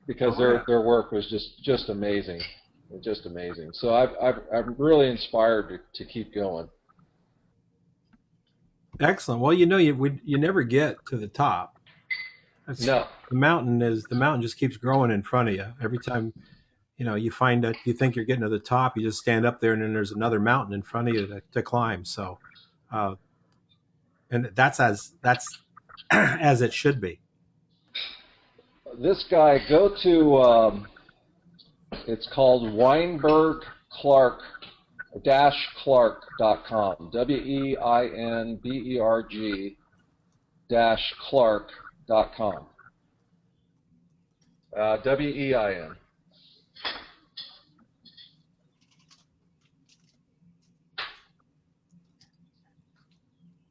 because their work was just amazing, just amazing. So I'm really inspired to keep going. Excellent. Well, you never get to the top. No. The mountain just keeps growing in front of you. Every time you find that you think you're getting to the top, you just stand up there, and then there's another mountain in front of you to climb. So, and that's as it should be. This guy, go to, it's called Weinberg-Clark.com. Weinberg-Clark.com.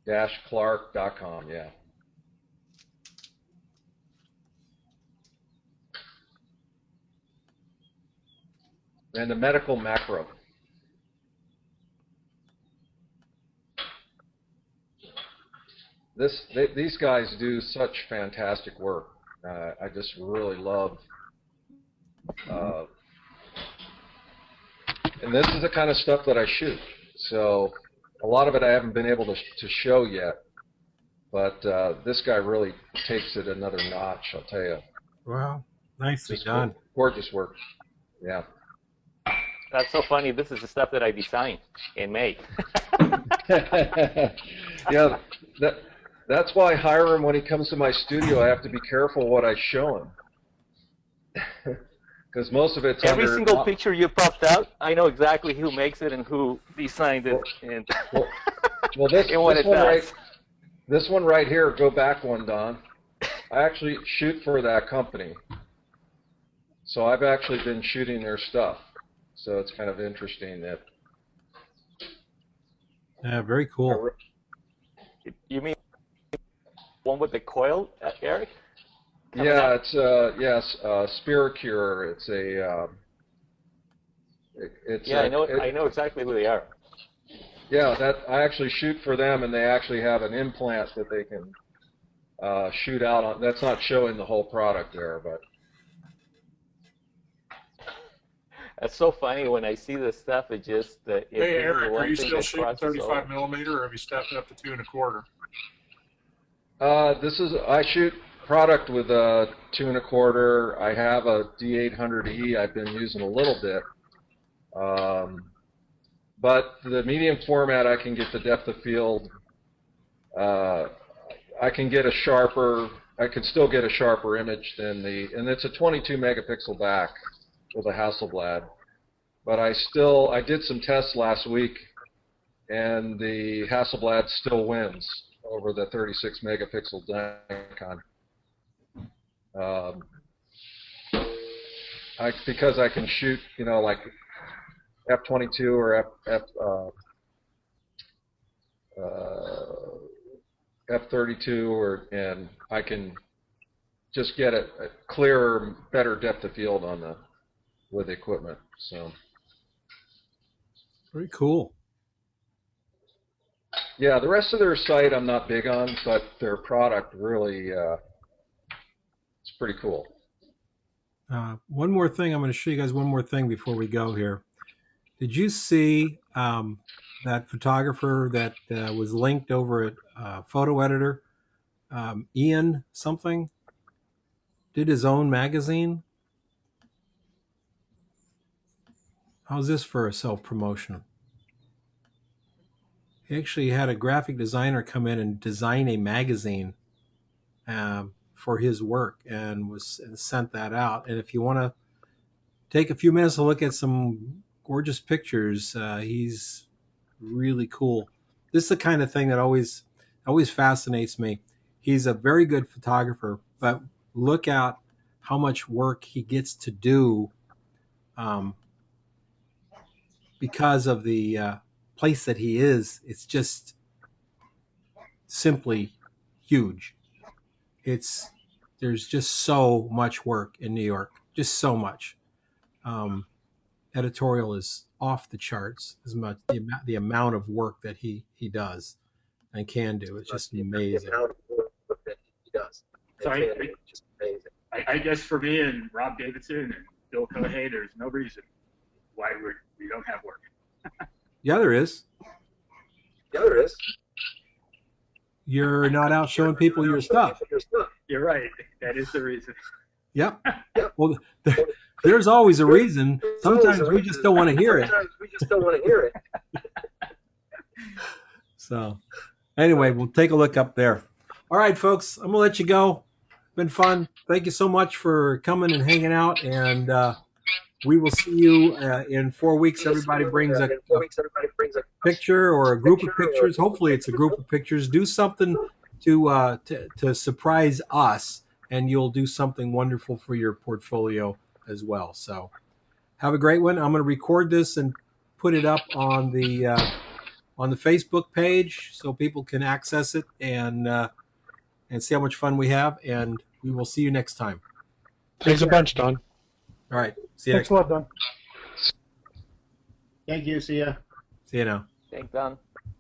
Wein. Clark.com, yeah. And the medical macro. These guys do such fantastic work. I just really love, and this is the kind of stuff that I shoot. So a lot of it I haven't been able to show yet, but this guy really takes it another notch, I'll tell you. Wow, nicely done. Gorgeous work. Yeah. That's so funny. This is the stuff that I designed and made. Yeah, that's why I hire him when he comes to my studio. I have to be careful what I show him. Because most of it's every single picture you popped out, I know exactly who makes it and who designed it. Well, this one right here, go back one, Don. I actually shoot for that company. So I've actually been shooting their stuff. So it's kind of interesting that. Yeah, very cool. You mean one with the coil, Eric? Yeah, it's Spiricure. It's a. Yeah, I know exactly who they are. Yeah, I actually shoot for them, and they actually have an implant that they can shoot out on. That's not showing the whole product there, but. That's so funny when I see this stuff. It just. Hey Eric, are you still shooting 35 millimeter, or have you stepped up to 2 1/4? I shoot product with a 2 1/4. I have a D800E I've been using a little bit. But the medium format, I can get the depth of field. I can get a sharper. I can still get a sharper image than and it's a 22 megapixel back with a Hasselblad. But I did some tests last week, and the Hasselblad still wins over the 36 megapixel Nikon. Because I can shoot, like f/22 or f/32, and I can just get a clearer, better depth of field with the equipment. So very cool. Yeah, the rest of their site I'm not big on, but their product really it's pretty cool. One more thing, I'm going to show you guys one more thing before we go here. Did you see that photographer that was linked over at Photo Editor? Ian something did his own magazine. How's this for a self-promotion? He actually had a graphic designer come in and design a magazine for his work and sent that out. And if you want to take a few minutes to look at some gorgeous pictures, he's really cool. This is the kind of thing that always fascinates me. He's a very good photographer, but look at how much work he gets to do because of the place that he is. It's just simply huge. There's just so much work in New York, just so much. Editorial is off the charts. As much the amount of work that he does and can do. It's just amazing. So I guess for me and Rob Davidson and Bill Kohei, there's no reason why we don't have work. Yeah, there is. you're not out showing people your stuff. You're right. That is the reason. Yep. Well, there's always a reason. Sometimes we just don't want to hear it. So, anyway, we'll take a look up there. All right, folks, I'm gonna let you go. Been fun. Thank you so much for coming and hanging out, and we will see you in 4 weeks. Everybody brings a picture or a group of pictures. Hopefully, it's a group of pictures. Do something to surprise us, and you'll do something wonderful for your portfolio as well. So, have a great one. I'm going to record this and put it up on the Facebook page so people can access it and see how much fun we have. And we will see you next time. Thanks a bunch, Don. All right. See you next Thanks a lot, Don. Thank you. See ya. See you now. Thanks, Don.